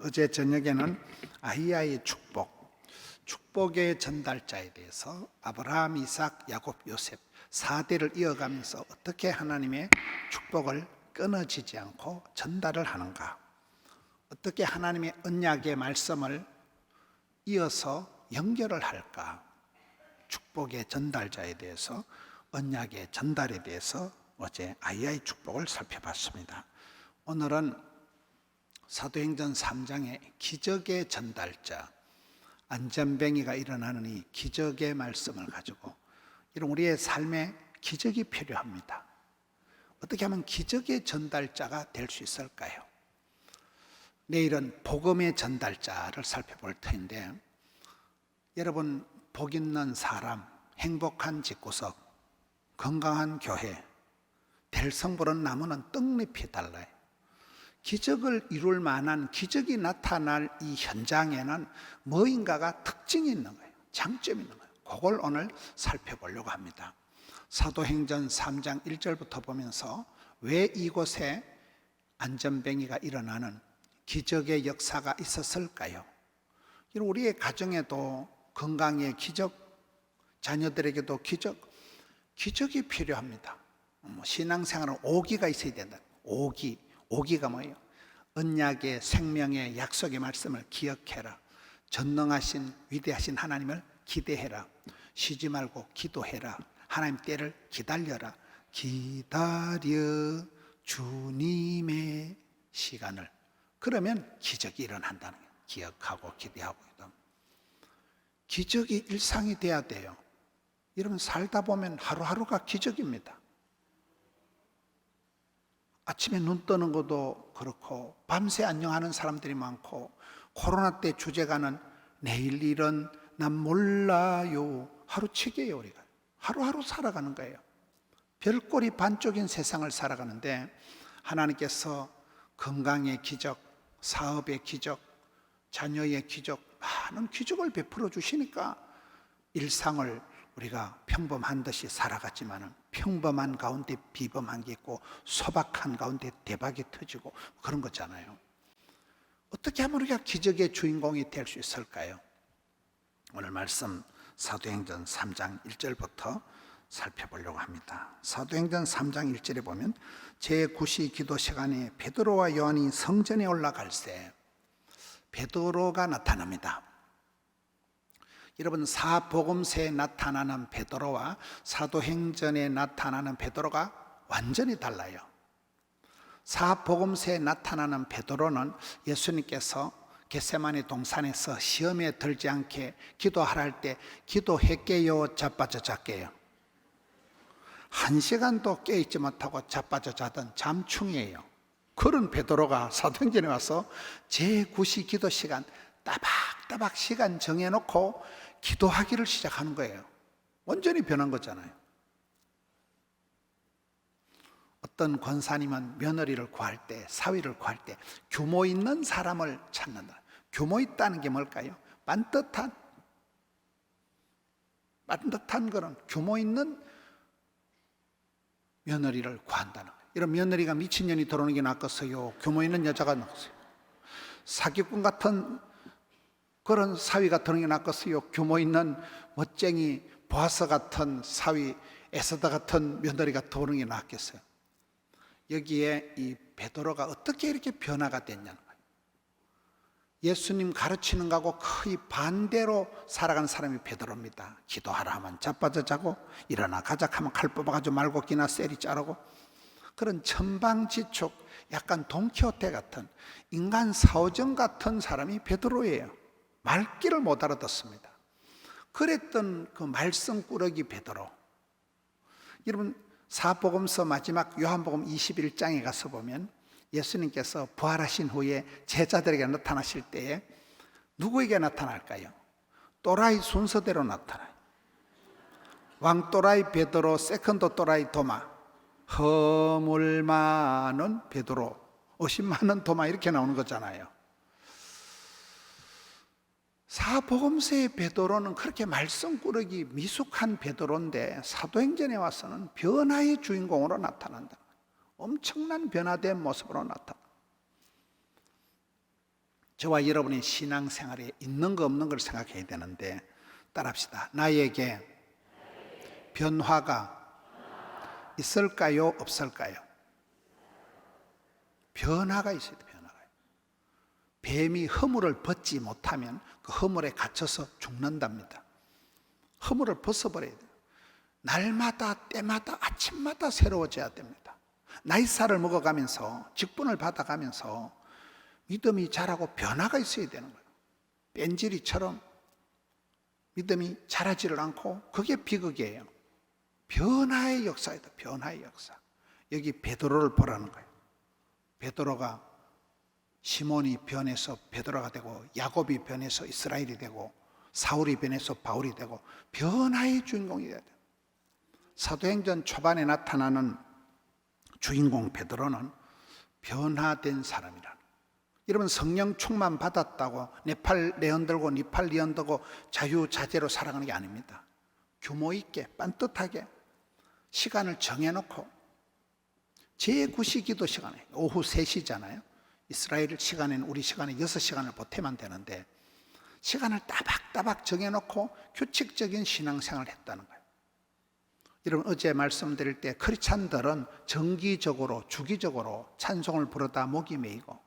어제 저녁에는 아히야의 축복의 전달자에 대해서 아브라함, 이삭, 야곱, 요셉 4대를 이어가면서 어떻게 하나님의 축복을 끊어지지 않고 전달을 하는가, 어떻게 하나님의 언약의 말씀을 이어서 연결을 할까, 축복의 전달자에 대해서, 언약의 전달에 대해서 어제 아히야의 축복을 살펴봤습니다. 오늘은 사도행전 3장의 기적의 전달자, 안전뱅이가 일어나는 이 기적의 말씀을 가지고, 이런 우리의 삶에 기적이 필요합니다. 어떻게 하면 기적의 전달자가 될 수 있을까요? 내일은 복음의 전달자를 살펴볼 텐데, 여러분, 복 있는 사람, 행복한 집구석, 건강한 교회, 될성부른 나무는 떡잎이 달라요. 기적을 이룰 만한, 기적이 나타날 이 현장에는 뭐인가가 특징이 있는 거예요. 장점이 있는 거예요. 그걸 오늘 살펴보려고 합니다. 사도행전 3장 1절부터 보면서 왜 이곳에 안전뱅이가 일어나는 기적의 역사가 있었을까요? 우리의 가정에도 건강의 기적, 자녀들에게도 기적이 필요합니다. 신앙생활은 오기가 있어야 된다. 오기가 뭐예요? 언약의 생명의 약속의 말씀을 기억해라. 전능하신 위대하신 하나님을 기대해라. 쉬지 말고 기도해라. 하나님 때를 기다려라. 기다려 주님의 시간을. 그러면 기적이 일어난다는 거예요. 기억하고 기대하고. 기적이 일상이 돼야 돼요. 여러분, 살다 보면 하루하루가 기적입니다. 아침에 눈 뜨는 것도 그렇고, 밤새 안녕하는 사람들이 많고, 코로나 때 주제가는 내일 일은 난 몰라요. 하루치기예요. 우리가 하루하루 살아가는 거예요. 별꼴이 반쪽인 세상을 살아가는데, 하나님께서 건강의 기적, 사업의 기적, 자녀의 기적, 많은 기적을 베풀어 주시니까 일상을 우리가 평범한 듯이 살아갔지만, 평범한 가운데 비범한 게 있고, 소박한 가운데 대박이 터지고 그런 거잖아요. 어떻게 하면 우리가 기적의 주인공이 될 수 있을까요? 오늘 말씀 사도행전 3장 1절부터 살펴보려고 합니다. 사도행전 3장 1절에 보면, 제9시 기도 시간에 베드로와 요한이 성전에 올라갈새 베드로가 나타납니다. 여러분, 사복음서에 나타나는 베드로와 사도행전에 나타나는 베드로가 완전히 달라요. 사복음서에 나타나는 베드로는 예수님께서 겟세마네 동산에서 시험에 들지 않게 기도하라 할 때 기도했게요, 자빠져 잤게요? 1시간도 깨있지 못하고 자빠져 자던 잠충이에요. 그런 베드로가 사도행전에 와서 제9시 기도 시간 따박따박 시간 정해놓고 기도하기를 시작하는 거예요. 완전히 변한 거잖아요. 어떤 권사님은 며느리를 구할 때, 사위를 구할 때 규모 있는 사람을 찾는다. 규모 있다는 게 뭘까요? 반듯한 그런 규모 있는 며느리를 구한다는 거예요. 이런 며느리가 미친년이 들어오는 게 낫겠어요? 규모 있는 여자가 낫겠어요? 사기꾼 같은 그런 사위가 들어오는 게 낫겠어요? 규모 있는 멋쟁이 보아스 같은 사위, 에스더 같은 며느리가 들어오는 게 낫겠어요? 여기에 이 베드로가 어떻게 이렇게 변화가 됐냐는 거예요. 예수님 가르치는 거하고 거의 반대로 살아가는 사람이 베드로입니다. 기도하라 하면 자빠져 자고, 일어나 가자 하면 칼 뽑아가지고 말고기나 쎄리 자르고, 그런 천방지축, 약간 돈키호테 같은 인간 사오정 같은 사람이 베드로예요. 말귀를 못 알아듣습니다. 그랬던 그 말썽꾸러기 베드로. 여러분, 사복음서 마지막 요한복음 21장에 가서 보면 예수님께서 부활하신 후에 제자들에게 나타나실 때에 누구에게 나타날까요? 또라이 순서대로 나타나요. 왕또라이 베드로, 세컨드 또라이 도마, 허물 많은 베드로, 의심 많은 도마, 이렇게 나오는 거잖아요. 사복음서의 베드로는 그렇게 말썽꾸러기 미숙한 베드로인데, 사도행전에 와서는 변화의 주인공으로 나타난다. 엄청난 변화된 모습으로 나타나. 저와 여러분의 신앙생활에 있는 거 없는 걸 생각해야 되는데, 따라합시다. 나에게 변화가 있을까요? 없을까요? 변화가 있어야 돼요. 변화가. 뱀이 허물을 벗지 못하면 그 허물에 갇혀서 죽는답니다. 허물을 벗어버려야 돼요. 날마다 때마다 아침마다 새로워져야 됩니다. 나이살을 먹어가면서 직분을 받아가면서 믿음이 자라고 변화가 있어야 되는 거예요. 뺀질이처럼 믿음이 자라지를 않고 그게 비극이에요. 변화의 역사이다. 변화의 역사. 여기 베드로를 보라는 거예요. 베드로가 시몬이 변해서 베드로가 되고, 야곱이 변해서 이스라엘이 되고, 사울이 변해서 바울이 되고, 변화의 주인공이 돼야 돼요. 사도행전 초반에 나타나는 주인공 베드로는 변화된 사람이라는. 여러분, 성령 충만 받았다고 네팔 내흔들고 니팔 니흔들고 자유자재로 살아가는 게 아닙니다. 규모 있게 반듯하게 시간을 정해놓고, 제9시 기도 시간에 오후 3시잖아요 이스라엘 시간에는 우리 시간에 6시간을 보태면 되는데, 시간을 따박따박 정해놓고 규칙적인 신앙생활을 했다는 거예요. 여러분, 어제 말씀드릴 때 크리스찬들은 정기적으로 주기적으로 찬송을 부르다 목이 메이고,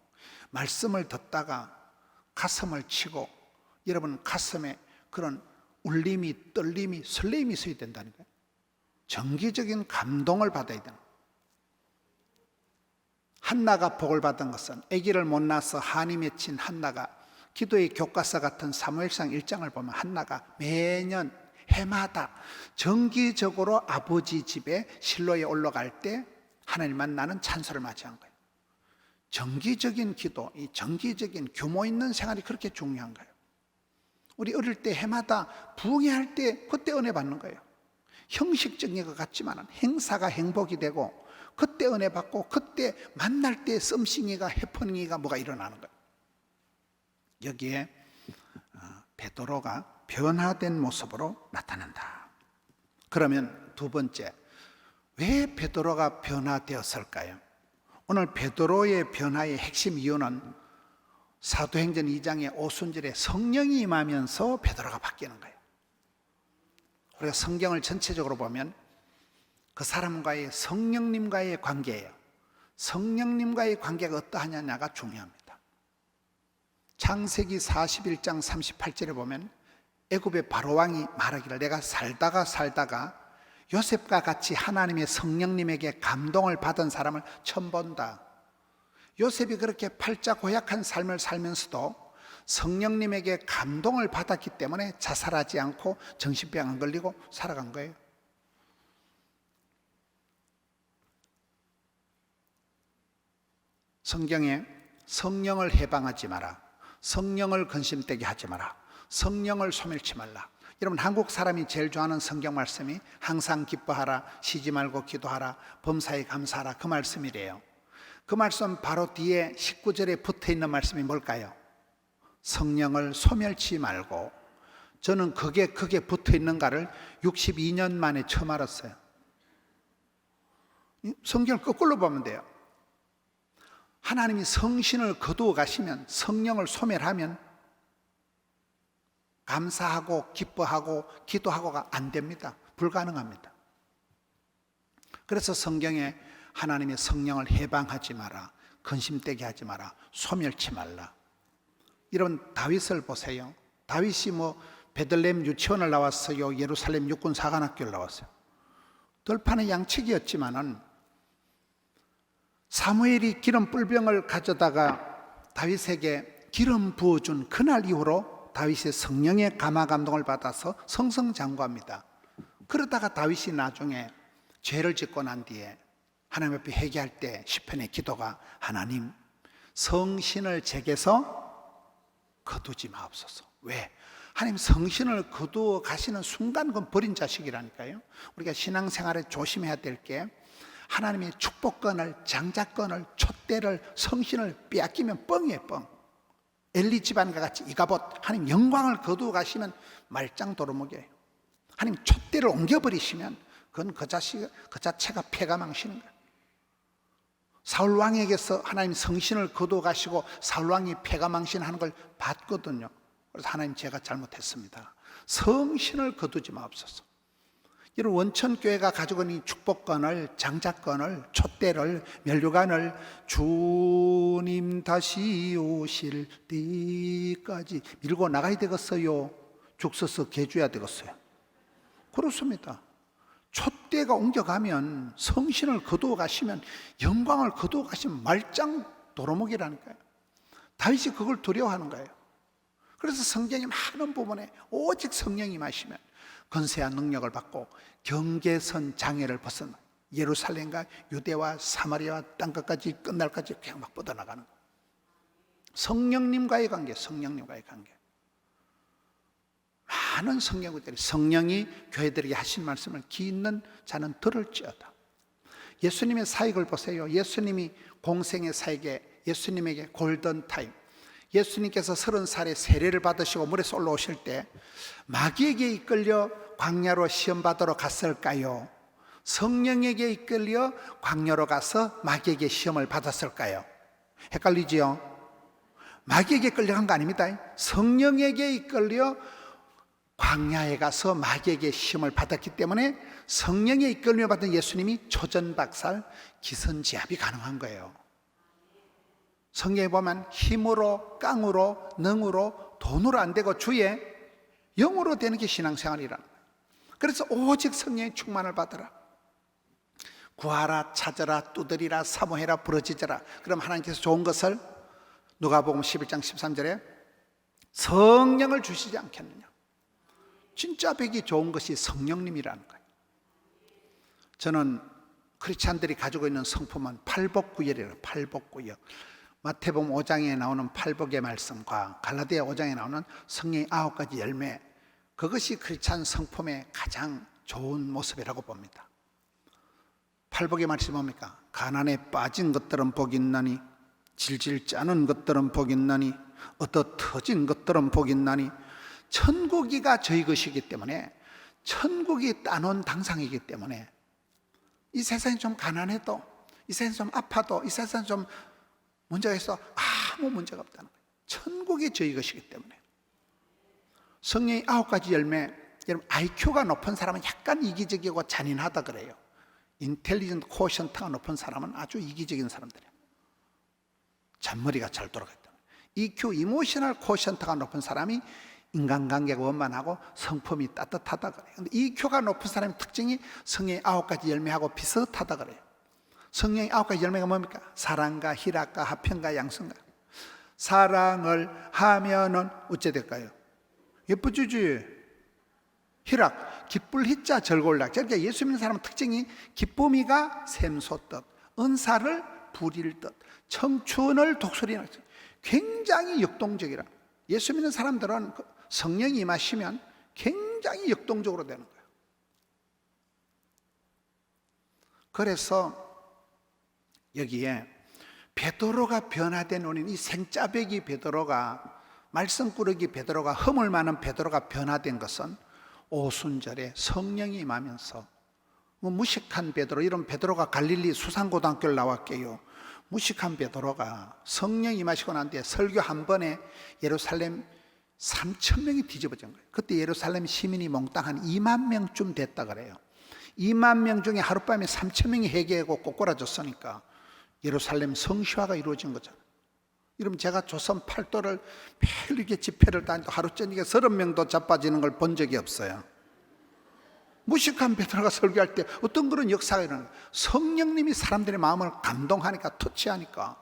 말씀을 듣다가 가슴을 치고, 여러분 가슴에 그런 울림이 떨림이 설렘이 있어야 된다는 거예요. 정기적인 감동을 받아야 되는 거예요. 한나가 복을 받은 것은, 아기를 못 낳아서 한이 맺힌 한나가, 기도의 교과서 같은 사무엘상 1장을 보면 한나가 매년 해마다 정기적으로 아버지 집에 실로에 올라갈 때 하나님 만나는 찬송을 맞이한 거예요. 정기적인 기도, 이 정기적인 규모 있는 생활이 그렇게 중요한 거예요. 우리 어릴 때 해마다 부흥회할 때 그때 은혜 받는 거예요. 형식적인 것 같지만 행사가 행복이 되고, 그때 은혜 받고, 그때 만날 때 썸씽이가 해퍼닝이가 뭐가 일어나는 거예요. 여기에 베드로가 변화된 모습으로 나타난다. 그러면 두 번째, 왜 베드로가 변화되었을까요? 오늘 베드로의 변화의 핵심 이유는 사도행전 2장의 오순절에 성령이 임하면서 베드로가 바뀌는 거예요. 우리가 성경을 전체적으로 보면 그 사람과의 성령님과의 관계예요. 성령님과의 관계가 어떠하냐가 중요합니다. 창세기 41장 38절에 보면 애굽의 바로왕이 말하기를, 내가 살다가 요셉과 같이 하나님의 성령님에게 감동을 받은 사람을 처음 본다. 요셉이 그렇게 팔자 고약한 삶을 살면서도 성령님에게 감동을 받았기 때문에 자살하지 않고 정신병 안 걸리고 살아간 거예요. 성경에 성령을 해방하지 마라, 성령을 근심되게 하지 마라, 성령을 소멸치 말라. 여러분, 한국 사람이 제일 좋아하는 성경 말씀이 항상 기뻐하라, 쉬지 말고 기도하라, 범사에 감사하라, 그 말씀이래요. 그 말씀 바로 뒤에 19절에 붙어있는 말씀이 뭘까요? 성령을 소멸치 말고. 저는 그게 붙어있는가를 62년 만에 처음 알았어요. 성경을 거꾸로 보면 돼요. 하나님이 성신을 거두어 가시면, 성령을 소멸하면 감사하고 기뻐하고 기도하고가 안 됩니다. 불가능합니다. 그래서 성경에 하나님의 성령을 해방하지 마라, 근심되게 하지 마라, 소멸치 말라. 여러분, 다윗을 보세요. 다윗이 베들레헴 유치원을 나왔어요, 예루살렘 육군 사관학교를 나왔어요. 들판의 양치기였지만은 사무엘이 기름 뿔병을 가져다가 다윗에게 기름 부어준 그날 이후로 다윗의 성령의 감화 감동을 받아서 성성장구합니다. 그러다가 다윗이 나중에 죄를 짓고 난 뒤에 하나님 앞에 회개할 때 시편의 기도가, 하나님 성신을 제게서 거두지 마옵소서. 왜? 하나님 성신을 거두어 가시는 순간 그건 버린 자식이라니까요. 우리가 신앙생활에 조심해야 될 게, 하나님의 축복권을, 장자권을, 촛대를, 성신을 빼앗기면 뻥이에요, 뻥. 엘리 집안과 같이 이가봇, 하나님 영광을 거두어 가시면 말짱 도루묵이에요. 하나님 촛대를 옮겨버리시면 그건 그 자체가 패가 망치는 거예요. 사울 왕에게서 하나님 성신을 거두어가시고 사울 왕이 패가망신하는 걸 봤거든요. 그래서 하나님, 제가 잘못했습니다. 성신을 거두지 마옵소서. 이런 원천교회가 가지고 있는 축복권을, 장자권을, 촛대를, 면류관을 주님 다시 오실 때까지 밀고 나가야 되겠어요? 죽 서서 개줘야 되겠어요? 그렇습니다. 촛대가 옮겨가면, 성신을 거두어 가시면, 영광을 거두어 가시면 말짱 도루묵이라니까요. 다윗이 그걸 두려워하는 거예요. 그래서 성경의 많은 부분에 오직 성령이 임하시면 권세와 능력을 받고 경계선 장애를 벗어나 예루살렘과 유대와 사마리아와 땅끝까지 끝날까지 그냥 막 뻗어나가는 거예요. 성령님과의 관계, 성령님과의 관계. 많은 성경들이 성령이 교회들에게 하신 말씀을 귀 있는 자는 들을지어다. 예수님의 사역을 보세요. 예수님이 공생의 사역에, 예수님에게 골든타임, 예수님께서 30살에 세례를 받으시고 물에서 올라오실 때 마귀에게 이끌려 광야로 시험받으러 갔을까요? 성령에게 이끌려 광야로 가서 마귀에게 시험을 받았을까요? 헷갈리지요? 마귀에게 끌려간 거 아닙니다. 성령에게 이끌려 광야에 가서 마귀에게 시험을 받았기 때문에 성령에 이끌려 받은 예수님이 초전박살, 기선제압이 가능한 거예요. 성경에 보면 힘으로, 깡으로, 능으로, 돈으로 안 되고 주의 영으로 되는 게 신앙생활이라는 거예요. 그래서 오직 성령의 충만을 받으라. 구하라, 찾으라, 두드리라, 사모해라, 부르짖으라. 그럼 하나님께서 좋은 것을, 누가복음 11장 13절에 성령을 주시지 않겠느냐. 진짜 뵙기 좋은 것이 성령님이라는 거예요. 저는 크리스찬들이 가지고 있는 성품은 팔복구열이에요. 팔복구열. 마태복음 5장에 나오는 팔복의 말씀과 갈라디아 5장에 나오는 성령의 9가지 열매, 그것이 크리스찬 성품의 가장 좋은 모습이라고 봅니다. 팔복의 말씀이 뭡니까? 가난에 빠진 것들은 복이 있나니, 질질 짜는 것들은 복이 있나니, 얻어 터진 것들은 복이 있나니. 천국이가 저희 것이기 때문에, 천국이 따놓은 당상이기 때문에 이 세상이 좀 가난해도, 이 세상이 좀 아파도, 이 세상이 좀 문제가 있어 아무 문제가 없다는 거예요. 천국이 저희 것이기 때문에. 성령의 9가지 열매, 여러분 IQ가 높은 사람은 약간 이기적이고 잔인하다 그래요. 인텔리전트 코션트가 높은 사람은 아주 이기적인 사람들이에요. 잔머리가 잘 돌아가기 때문에. EQ, 이모셔널 코션트가 높은 사람이 인간관계가 원만하고 성품이 따뜻하다 그래요. 근데 EQ가 높은 사람의 특징이 성령의 9가지 열매하고 비슷하다 그래요. 성령의 9가지 열매가 뭡니까? 사랑과 희락과 화평과 양성과. 사랑을 하면은 어째 될까요? 예뻐지지. 희락, 기쁠 희자 절골락. 그러니까 예수 믿는 사람의 특징이 기쁨이가 샘솟듯, 은사를 부릴 듯, 청춘을 독수리나. 굉장히 역동적이라. 예수 믿는 사람들은 성령이 임하시면 굉장히 역동적으로 되는 거예요. 그래서 여기에 베드로가 변화된 원인, 이 생짜배기 베드로가, 말썽꾸러기 베드로가, 허물 많은 베드로가 변화된 것은 오순절에 성령이 임하면서, 무식한 베드로, 이런 베드로가 갈릴리 수산고등학교를 나왔게요. 무식한 베드로가 성령이 임하시고 난 뒤에 설교 한 번에 예루살렘 3,000명이 뒤집어진 거예요. 그때 예루살렘 시민이 몽땅 한 2만 명쯤 됐다 그래요. 2만 명 중에 하룻밤에 3,000명이 회개하고 꼬꾸라졌으니까 예루살렘 성시화가 이루어진 거잖아요. 여러분, 제가 조선 8도를 매일 이렇게 집회를 다니고 하루 저녁에 30명도 자빠지는 걸 본 적이 없어요. 무식한 베드로가 설교할 때 어떤 그런 역사가 일어나요. 성령님이 사람들의 마음을 감동하니까, 터치하니까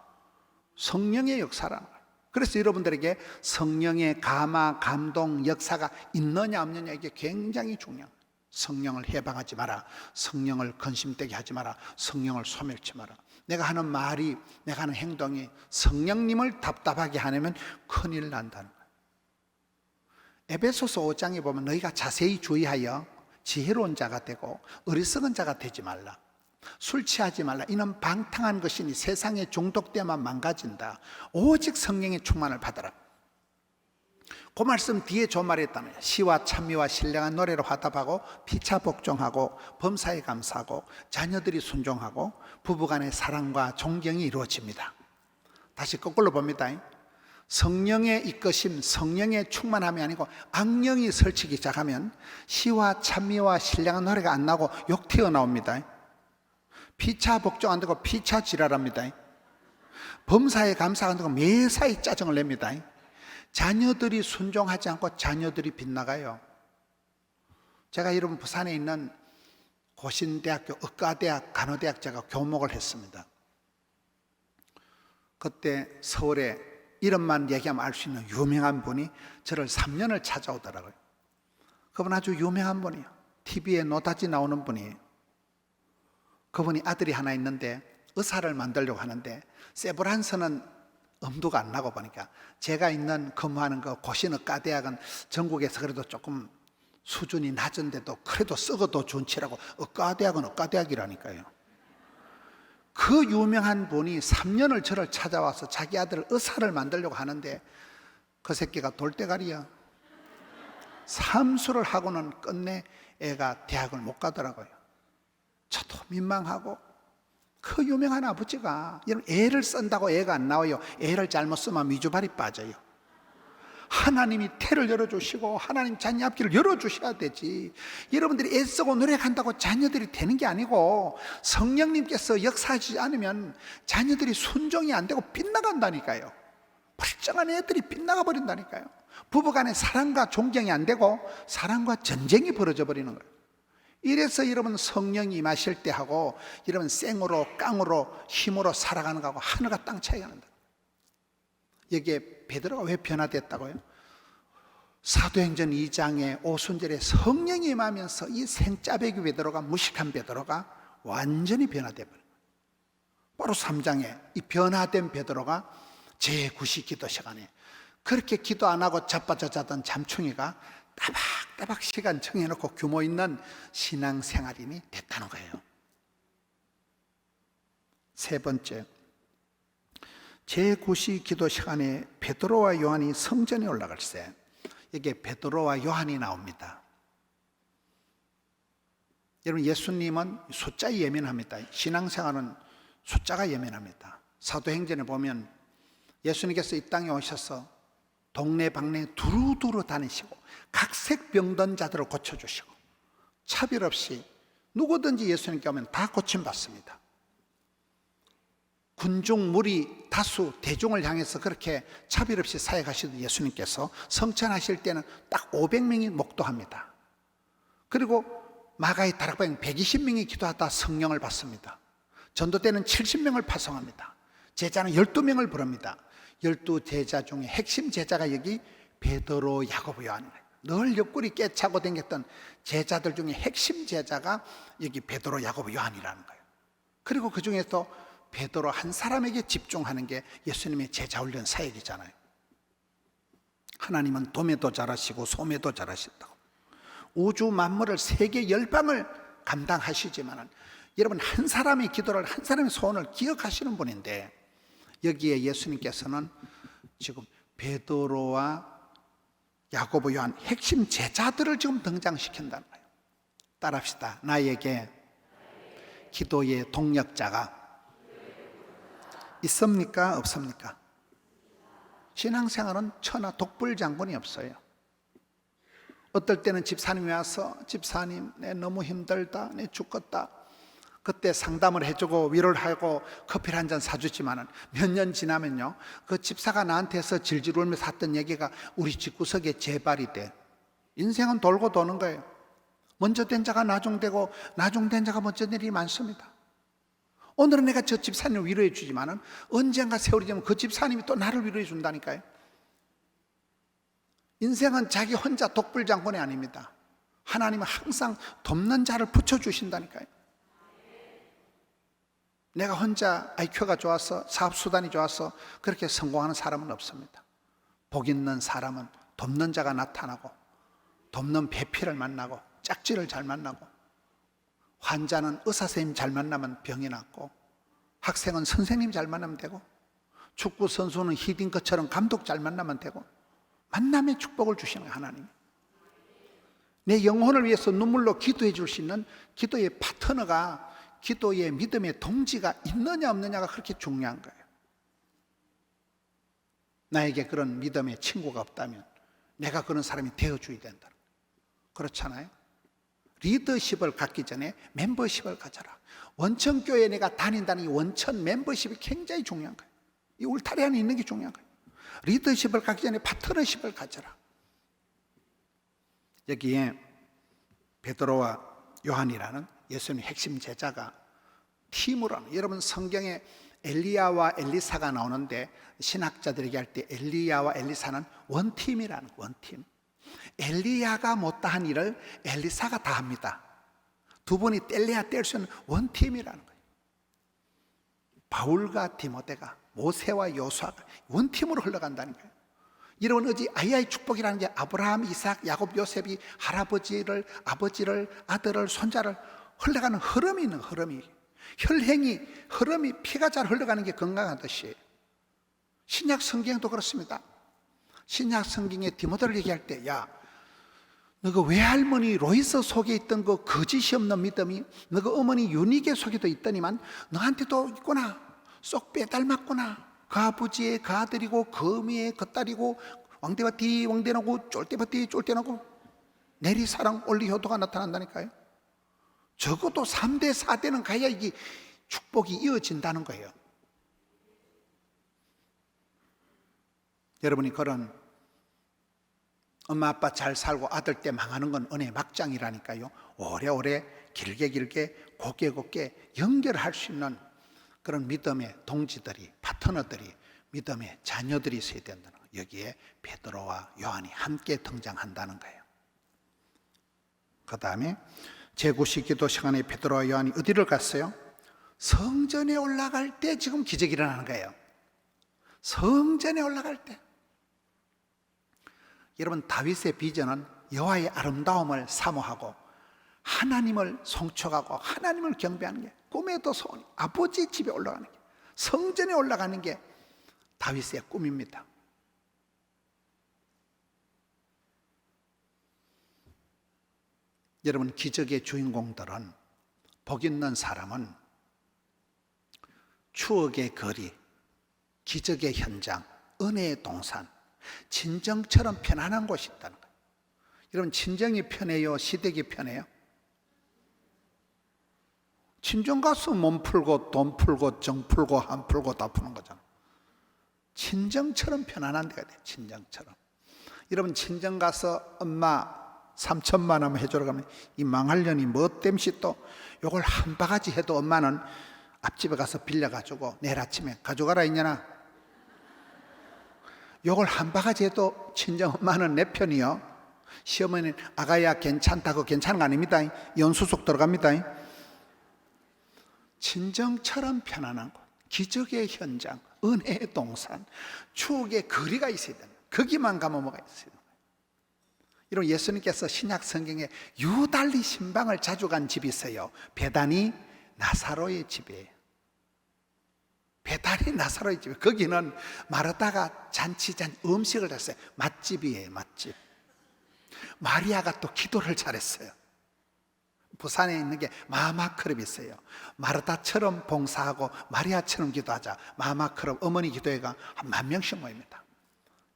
성령의 역사라는 거예요. 그래서 여러분들에게 성령의 감화, 감동, 역사가 있느냐 없느냐, 이게 굉장히 중요해요. 성령을 해방하지 마라. 성령을 근심되게 하지 마라. 성령을 소멸치 마라. 내가 하는 말이, 내가 하는 행동이 성령님을 답답하게 하면 큰일 난다는 거예요. 에베소서 5장에 보면 너희가 자세히 주의하여 지혜로운 자가 되고 어리석은 자가 되지 말라. 술 취하지 말라. 이는 방탕한 것이니 세상에 중독되만 망가진다. 오직 성령의 충만을 받아라. 그 말씀 뒤에 좋은 말이 있다면 시와 찬미와 신령한 노래로 화답하고 피차 복종하고 범사에 감사하고 자녀들이 순종하고 부부간의 사랑과 존경이 이루어집니다. 다시 거꾸로 봅니다. 성령의 이끄심, 성령의 충만함이 아니고 악령이 설치기 시작하면 시와 찬미와 신령한 노래가 안 나고 욕 튀어나옵니다. 피차 복종 안 되고 피차 지랄합니다. 범사에 감사 안 되고 매사에 짜증을 냅니다. 자녀들이 순종하지 않고 자녀들이 빗나가요. 제가 여러분 부산에 있는 고신대학교 의과대학 간호대학 제가 교목을 했습니다. 그때 서울에 이름만 얘기하면 알 수 있는 유명한 분이 저를 3년을 찾아오더라고요. 그분 아주 유명한 분이에요. TV에 노다지 나오는 분이에요. 그분이 아들이 하나 있는데 의사를 만들려고 하는데 세브란스는 엄두가 안 나고 보니까 제가 있는 근무하는 그 고신의과대학은 전국에서 그래도 조금 수준이 낮은데도 그래도 썩어도 준치라고 의과대학은 의과대학이라니까요. 그 유명한 분이 3년을 저를 찾아와서 자기 아들을 의사를 만들려고 하는데 그 새끼가 돌대가리야. 삼수를 하고는 끝내 애가 대학을 못 가더라고요. 저도 민망하고 그 유명한 아버지가 애를 쓴다고 애가 안 나와요. 애를 잘못 쓰면 미주발이 빠져요. 하나님이 태를 열어주시고 하나님 자녀 앞길을 열어주셔야 되지. 여러분들이 애쓰고 노력한다고 자녀들이 되는 게 아니고 성령님께서 역사하지 않으면 자녀들이 순종이 안 되고 빗나간다니까요. 멀쩡한 애들이 빗나가 버린다니까요. 부부간에 사랑과 존경이 안 되고 사랑과 전쟁이 벌어져 버리는 거예요. 이래서 여러분 성령이 임하실 때 하고 여러분 생으로 깡으로 힘으로 살아가는 거하고 하늘과 땅 차이가 난다. 여기에 베드로가 왜 변화됐다고요? 사도행전 2장에 오순절에 성령이 임하면서 이 생짜배기 베드로가, 무식한 베드로가 완전히 변화돼 버려요. 바로 3장에 이 변화된 베드로가 제9시 기도 시간에 그렇게 기도 안 하고 자빠져 자던 잠충이가 따박따박 시간 정해놓고 규모 있는 신앙생활인이 됐다는 거예요. 세 번째, 제9시 기도 시간에 베드로와 요한이 성전에 올라갈 때 여기에 베드로와 요한이 나옵니다. 여러분 예수님은 숫자에 예민합니다. 신앙생활은 숫자가 예민합니다. 사도행전에 보면 예수님께서 이 땅에 오셔서 동네방네 두루두루 다니시고 각색 병든 자들을 고쳐주시고 차별 없이 누구든지 예수님께 오면 다 고침받습니다. 군중 무리 다수 대중을 향해서 그렇게 차별 없이 사역하시던 예수님께서 성천하실 때는 딱 500명이 목도합니다. 그리고 마가의 다락방 120명이 기도하다 성령을 받습니다. 전도 때는 70명을 파송합니다. 제자는 12명을 부릅니다. 12제자 중에 핵심 제자가 여기 베드로, 야고보, 요한이에요. 늘 옆구리 깨차고 다녔던 제자들 중에 핵심 제자가 여기 베드로, 야고보, 요한이라는 거예요. 그리고 그 중에서 베드로 한 사람에게 집중하는 게 예수님의 제자 훈련 사역이잖아요. 하나님은 돔에도 잘하시고 솜에도 잘하신다고. 우주 만물을 세계 열방을 감당하시지만 여러분 한 사람의 기도를, 한 사람의 소원을 기억하시는 분인데 여기에 예수님께서는 지금 베드로와 야고보, 요한 핵심 제자들을 지금 등장시킨다는 거예요. 따라합시다. 나에게 기도의 동력자가 있습니까? 없습니까? 신앙생활은 천하 독불장군이 없어요. 어떨 때는 집사님이 와서 집사님 내 너무 힘들다, 내 죽겠다. 그때 상담을 해주고 위로를 하고 커피를 한 잔 사주지만 몇 년 지나면요 그 집사가 나한테서 질질 울면서 했던 얘기가 우리 집구석에 재발이 돼. 인생은 돌고 도는 거예요. 먼저 된 자가 나중되고 나중된 자가 먼저 된 일이 많습니다. 오늘은 내가 저 집사님을 위로해 주지만 언젠가 세월이 되면 그 집사님이 또 나를 위로해 준다니까요. 인생은 자기 혼자 독불장군이 아닙니다. 하나님은 항상 돕는 자를 붙여주신다니까요. 내가 혼자 IQ가 좋아서 사업수단이 좋아서 그렇게 성공하는 사람은 없습니다. 복 있는 사람은 돕는 자가 나타나고 돕는 배필을 만나고 짝지를 잘 만나고 환자는 의사 선생님 잘 만나면 병이 낫고 학생은 선생님 잘 만나면 되고 축구 선수는 히딩크처럼 감독 잘 만나면 되고 만남의 축복을 주시는 거예요, 하나님. 내 영혼을 위해서 눈물로 기도해 줄 수 있는 기도의 파트너가, 기도의 믿음의 동지가 있느냐 없느냐가 그렇게 중요한 거예요. 나에게 그런 믿음의 친구가 없다면 내가 그런 사람이 되어줘야 된다. 그렇잖아요. 리더십을 갖기 전에 멤버십을 가져라. 원천교회에 내가 다닌다는 이 원천 멤버십이 굉장히 중요한 거예요. 이 울타리 안에 있는 게 중요한 거예요. 리더십을 갖기 전에 파트너십을 가져라. 여기에 베드로와 요한이라는 예수님의 핵심 제자가 팀으로 하는, 여러분 성경에 엘리야와 엘리사가 나오는데 신학자들에게 할 때 엘리야와 엘리사는 원팀이라는, 원팀. 엘리야가 못다한 일을 엘리사가 다 합니다. 두 분이 뗄래야 뗄 수 있는 원팀이라는 거예요. 바울과 디모데가, 모세와 요수아가 원팀으로 흘러간다는 거예요. 이런 의지, 아이의 축복이라는 게 아브라함, 이삭, 야곱, 요셉이 할아버지를, 아버지를, 아들을, 손자를 흘러가는 흐름이 있는, 흐름이, 혈행이, 흐름이, 피가 잘 흘러가는 게 건강하듯이 신약 성경도 그렇습니다. 신약 성경에 디모데를 얘기할 때, 야, 너가 외할머니 로이스 속에 있던 그 거짓이 없는 믿음이 너가 어머니 유니게 속에도 있더니만 너한테도 있구나. 쏙 빼닮았구나. 그 아버지의 그 아들이고 그 어미의 그 딸이고 왕대바티 왕대나고 쫄대바티 쫄대나고 내리사랑 올리효도가 나타난다니까요. 적어도 3대 4대는 가야 이게 축복이 이어진다는 거예요. 여러분이 그런 엄마 아빠 잘 살고 아들 때 망하는 건 은혜 막장이라니까요. 오래오래 길게 곱게 연결할 수 있는 그런 믿음의 동지들이, 파트너들이, 믿음의 자녀들이 있어야 된다는 거예요. 여기에 베드로와 요한이 함께 등장한다는 거예요. 그 다음에 제9시 기도 시간에 베드로와 요한이 어디를 갔어요? 성전에 올라갈 때 지금 기적이 일어나는 거예요. 성전에 올라갈 때. 여러분, 다윗의 비전은 여호와의 아름다움을 사모하고 하나님을 송축하고 하나님을 경배하는 게, 꿈에도 소원이 아버지 집에 올라가는 게, 성전에 올라가는 게 다윗의 꿈입니다. 여러분, 기적의 주인공들은, 복 있는 사람은 추억의 거리, 기적의 현장, 은혜의 동산, 친정처럼 편안한 곳이 있다는 거예요. 여러분, 친정이 편해요? 시댁이 편해요? 친정 가서 몸 풀고 돈 풀고 정 풀고 한 풀고 다 푸는 거잖아. 친정처럼 편안한 데가 돼. 친정처럼. 여러분, 친정 가서 엄마 3천만 원 해주러 가면 이 망할년이 뭐 땜시 또 요걸 한 바가지 해도 엄마는 앞집에 가서 빌려가지고 내일 아침에 가져가라 있냐나. 요걸 한 바가지 해도 친정 엄마는 내 편이요. 시어머니는 아가야 괜찮다고 괜찮은 거 아닙니다. 연수속 들어갑니다. 친정처럼 편안한 곳, 기적의 현장, 은혜의 동산, 추억의 거리가 있어야 된다. 거기만 가면 뭐가 있어요? 이런 예수님께서 신약 성경에 유달리 신방을 자주 간 집이 있어요. 베다니 나사로의 집이에요. 베다니 나사로의 집. 거기는 마르다가 음식을 했어요. 맛집이에요, 맛집. 마리아가 또 기도를 잘했어요. 부산에 있는 게 마마크럽이 있어요. 마르다처럼 봉사하고 마리아처럼 기도하자. 마마크럽 어머니 기도회가 한 10,000명씩 모입니다.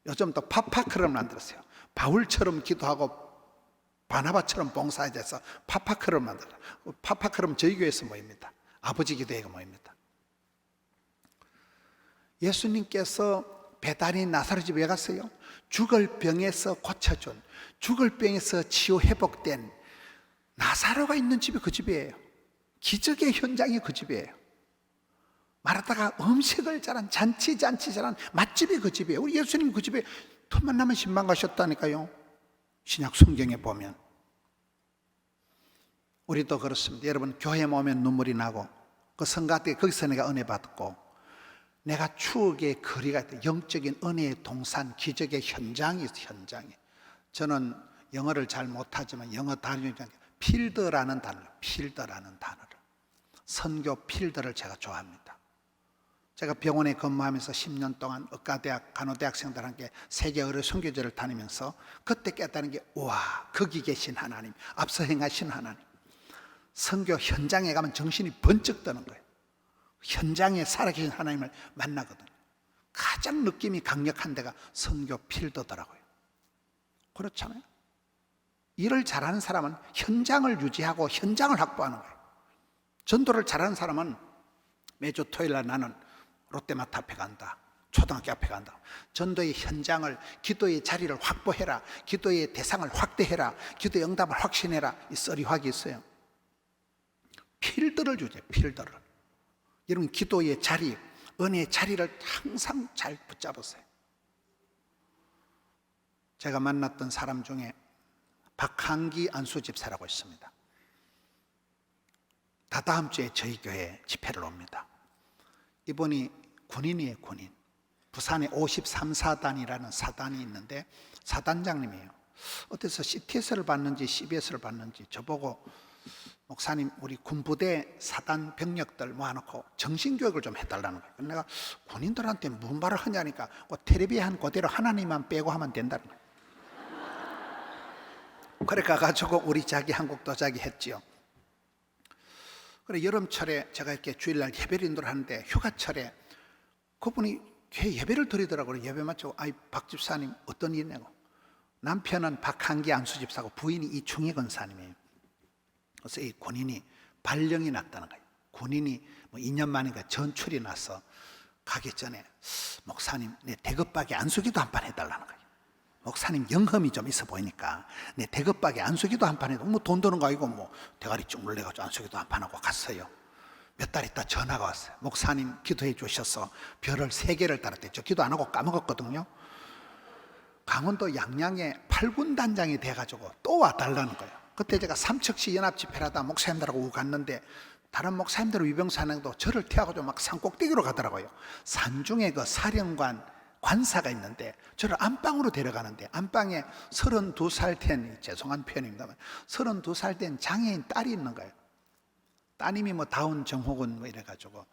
요즘 또 파파크럽 만들었어요. 바울처럼 기도하고 바나바처럼 봉사해야 돼서 파파크럽 만들어요. 파파크럽 저희 교회에서 모입니다. 아버지 기도회가 모입니다. 예수님께서 베다니 나사로 집에 왜 갔어요? 죽을 병에서 고쳐준, 죽을 병에서 치유 회복된 나사로가 있는 집이 그 집이에요. 기적의 현장이 그 집이에요. 마르다가 음식을 잘한, 잔치 잘한 맛집이 그 집이에요. 우리 예수님 그 집에 틈만 나면 신방 가셨다니까요. 신약 성경에 보면. 우리도 그렇습니다. 여러분, 교회 오면 눈물이 나고 그 성가 때 거기서 내가 은혜 받고 내가 추억의 거리가 있다. 영적인 은혜의 동산, 기적의 현장이 있어요. 현장이. 저는 영어를 잘 못하지만 영어 단어 필드라는 단어를, 선교 필드를 제가 좋아합니다. 제가 병원에 근무하면서 10년 동안 의과대학 간호대학생들과 함께 세계 의료 선교제를 다니면서 그때 깨달은 게, 우와, 거기 계신 하나님, 앞서 행하신 하나님. 선교 현장에 가면 정신이 번쩍 드는 거예요. 현장에 살아계신 하나님을 만나거든요. 가장 느낌이 강력한 데가 선교 필드더라고요. 그렇잖아요. 일을 잘하는 사람은 현장을 유지하고 현장을 확보하는 거예요. 전도를 잘하는 사람은 매주 토요일날 나는 롯데마트 앞에 간다, 초등학교 앞에 간다. 전도의 현장을, 기도의 자리를 확보해라, 기도의 대상을 확대해라, 기도의 응답을 확신해라. 이 썰이확이 있어요. 필드를 주죠. 필드를. 여러분, 기도의 자리, 은혜의 자리를 항상 잘 붙잡으세요. 제가 만났던 사람 중에 박한기 안수집사라고 있습니다. 다다음 주에 저희 교회에 집회를 옵니다. 이분이 군인이에요. 군인. 부산에 53사단이라는 사단이 있는데 사단장님이에요. 어디서 CTS를 받는지 CBS를 받는지 저보고, 목사님, 우리 군부대 사단 병력들 모아놓고 정신교육을 좀 해달라는 거예요. 내가 군인들한테 무슨 말을 하냐니까 텔레비에 한 그대로 하나님만 빼고 하면 된다는 거예요. 그래 가가지고 우리 자기 한국 도자기 했지요. 그래 여름철에 제가 이렇게 주일날 예배를 인도를 하는데 휴가철에 그분이 예배를 드리더라고요. 예배 마치고, 아이 박 집사님 어떤 일이냐고. 남편은 박한기 안수집사고 부인이 이충희 권사님이에요. 그래서 이 군인이 발령이 났다는 거예요. 군인이 뭐 2년 만인가 전출이 나서 가기 전에, 목사님 내 대급박에 안수기도 한 판 해달라는 거예요. 목사님 영험이 좀 있어 보이니까 내 대급박에 안수기도 한 판 해도, 뭐 돈 드는 거 아니고 뭐 대가리 쭉 물려가지고 안수기도 한 판 하고 갔어요. 몇 달 있다 전화가 왔어요. 목사님 기도해 주셔서 별을 3개를 달았대요. 저 기도 안 하고 까먹었거든요. 강원도 양양에 8군 단장이 돼가지고 또 와달라는 거예요. 그때 제가 삼척시 연합집회를 하다 목사님들하고 갔는데 다른 목사님들 위병사능도 저를 태워가지고 막 산꼭대기로 가더라고요. 산중에 그 사령관 관사가 있는데 저를 안방으로 데려가는데, 안방에 32살 된, 죄송한 표현입니다만 32살 된 장애인 딸이 있는 거예요. 따님이 뭐 다운 정호군 뭐 이래가지고,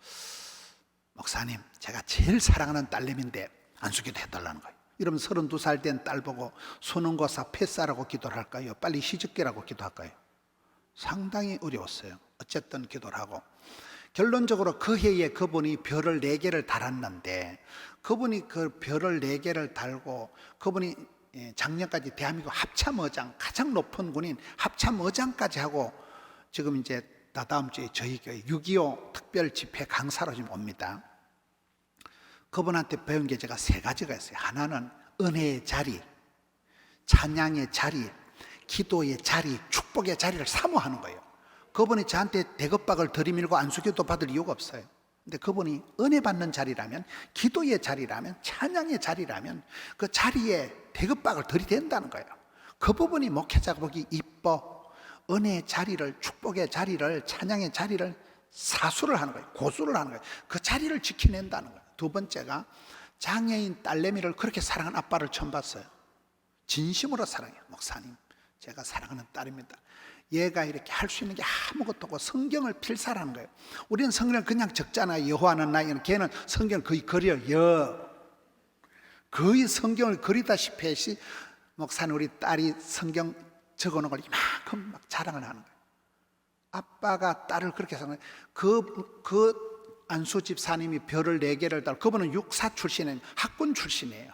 목사님 제가 제일 사랑하는 딸내미인데 안수기도 해달라는 거예요. 이러면 32살 된 딸 보고 수능고사 패스하라고 기도를 할까요? 빨리 시집게라고 기도할까요? 상당히 어려웠어요. 어쨌든 기도를 하고, 결론적으로 그 해에 그분이 별을 4개를 달았는데, 그분이 그 별을 4개를 달고, 그분이 작년까지 대한민국 합참의장, 가장 높은 군인 합참의장까지 하고, 지금 이제 다다음 주에 저희 교회 6.25 특별 집회 강사로 지금 옵니다. 그분한테 배운 게 제가 3가지가 있어요. 하나는 은혜의 자리, 찬양의 자리, 기도의 자리, 축복의 자리를 사모하는 거예요. 그분이 저한테 대급박을 들이밀고 안수기도 받을 이유가 없어요. 근데 그분이 은혜 받는 자리라면, 기도의 자리라면, 찬양의 자리라면 그 자리에 대급박을 들이댄다는 거예요. 그 부분이 목회자가 보기 이뻐. 은혜의 자리를, 축복의 자리를, 찬양의 자리를 사수를 하는 거예요. 고수를 하는 거예요. 그 자리를 지켜낸다는 거예요. 2번째가 장애인 딸내미를 그렇게 사랑하는 아빠를 처음 봤어요. 진심으로 사랑해요. 목사님, 제가 사랑하는 딸입니다. 얘가 이렇게 할 수 있는 게 아무것도 없고 성경을 필사라는 거예요. 우리는 성경을 그냥 적잖아요. 여호와는 나에게는, 걔는 성경을 거의 그려요. 거의 성경을 그리다시피 해서 목사님 우리 딸이 성경 적어놓은 걸 이만큼 막 자랑을 하는 거예요. 아빠가 딸을 그렇게 사랑해요. 그 안수 집사님이 별을 4개를 달고, 그분은 육사 출신이에요. 학군 출신이에요.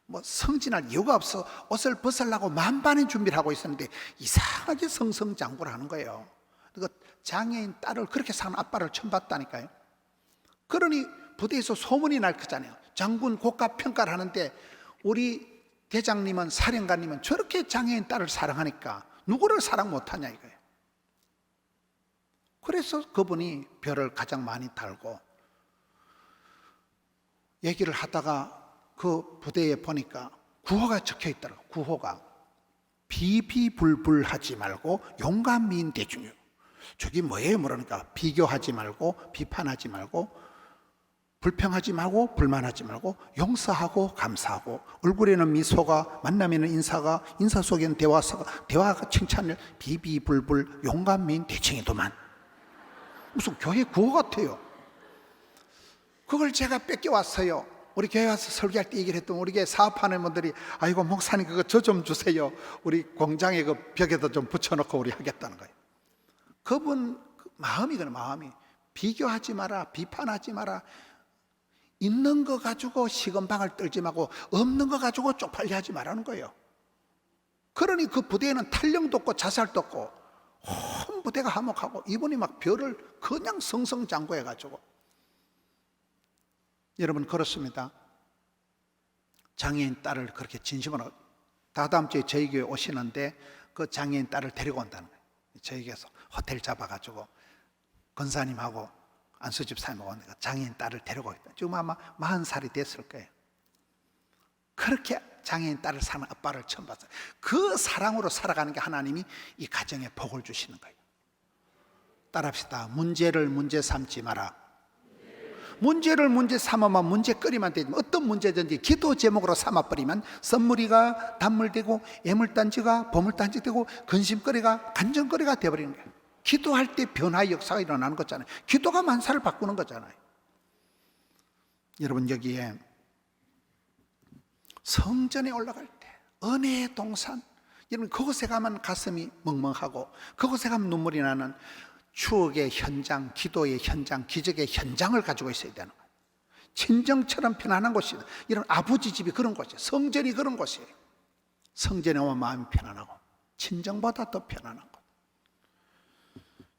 뭐 성진할 이유가 없어 옷을 벗으려고 만반의 준비를 하고 있었는데 이상하게 성성장구를 하는 거예요. 그 장애인 딸을 그렇게 사는 아빠를 처음 봤다니까요. 그러니 부대에서 소문이 날 거잖아요. 장군 국가 평가를 하는데 우리 대장님은, 사령관님은 저렇게 장애인 딸을 사랑하니까 누구를 사랑 못하냐 이거예요. 그래서 그분이 별을 가장 많이 달고, 얘기를 하다가 그 부대에 보니까 구호가 적혀 있더라고요. 구호가 비비불불하지 말고 용감미인 대중이요. 저게 뭐예요? 모르니까 비교하지 말고, 비판하지 말고, 불평하지 말고, 불만하지 말고, 용서하고 감사하고, 얼굴에는 미소가, 만남에는 인사가, 인사 속에는 대화가 칭찬을, 비비불불 용감미인 대칭이더만. 무슨 교회 구호 같아요. 그걸 제가 뺏겨왔어요. 우리 교회 와서 설교할 때 얘기를 했더니 우리 교회 사업하는 분들이 아이고 목사님 그거 저 좀 주세요. 우리 공장에 그 벽에다 좀 붙여놓고 우리 하겠다는 거예요. 그분 마음이 그래. 마음이 비교하지 마라, 비판하지 마라. 있는 거 가지고 시건방을 떨지 말고 없는 거 가지고 쪽팔려 하지 말라는 거예요. 그러니 그 부대에는 탄령도 없고 자살도 없고 온 부대가 화목하고 이분이 막 별을 그냥 성성장구해 가지고. 여러분 그렇습니다. 장애인 딸을 그렇게 진심으로 다다음 주에 저희 교회 오시는데 그 장애인 딸을 데리고 온다는 거예요. 저희 교회에서 호텔 잡아가지고 권사님하고 안수집 사님하고 장애인 딸을 데리고 있다. 지금 아마 40살이 됐을 거예요. 그렇게 장애인 딸을 사는 아빠를 처음 봤어요. 그 사랑으로 살아가는 게 하나님이 이 가정에 복을 주시는 거예요. 따라합시다. 문제를 문제 삼지 마라. 문제를 문제 삼아만 문제거리만 되지만 어떤 문제든지 기도 제목으로 삼아버리면 선물이가 단물되고 애물단지가 보물단지 되고 근심거리가 간정거리가 되어버리는 거예요. 기도할 때 변화의 역사가 일어나는 거잖아요. 기도가 만사를 바꾸는 거잖아요. 여러분 여기에 성전에 올라갈 때 은혜의 동산, 여러분 그곳에 가면 가슴이 멍멍하고 그곳에 가면 눈물이 나는 추억의 현장, 기도의 현장, 기적의 현장을 가지고 있어야 되는 거예요. 친정처럼 편안한 곳이 이런 아버지 집이 그런 곳이에요. 성전이 그런 곳이에요. 성전에 오면 마음이 편안하고 친정보다 더 편안한 곳.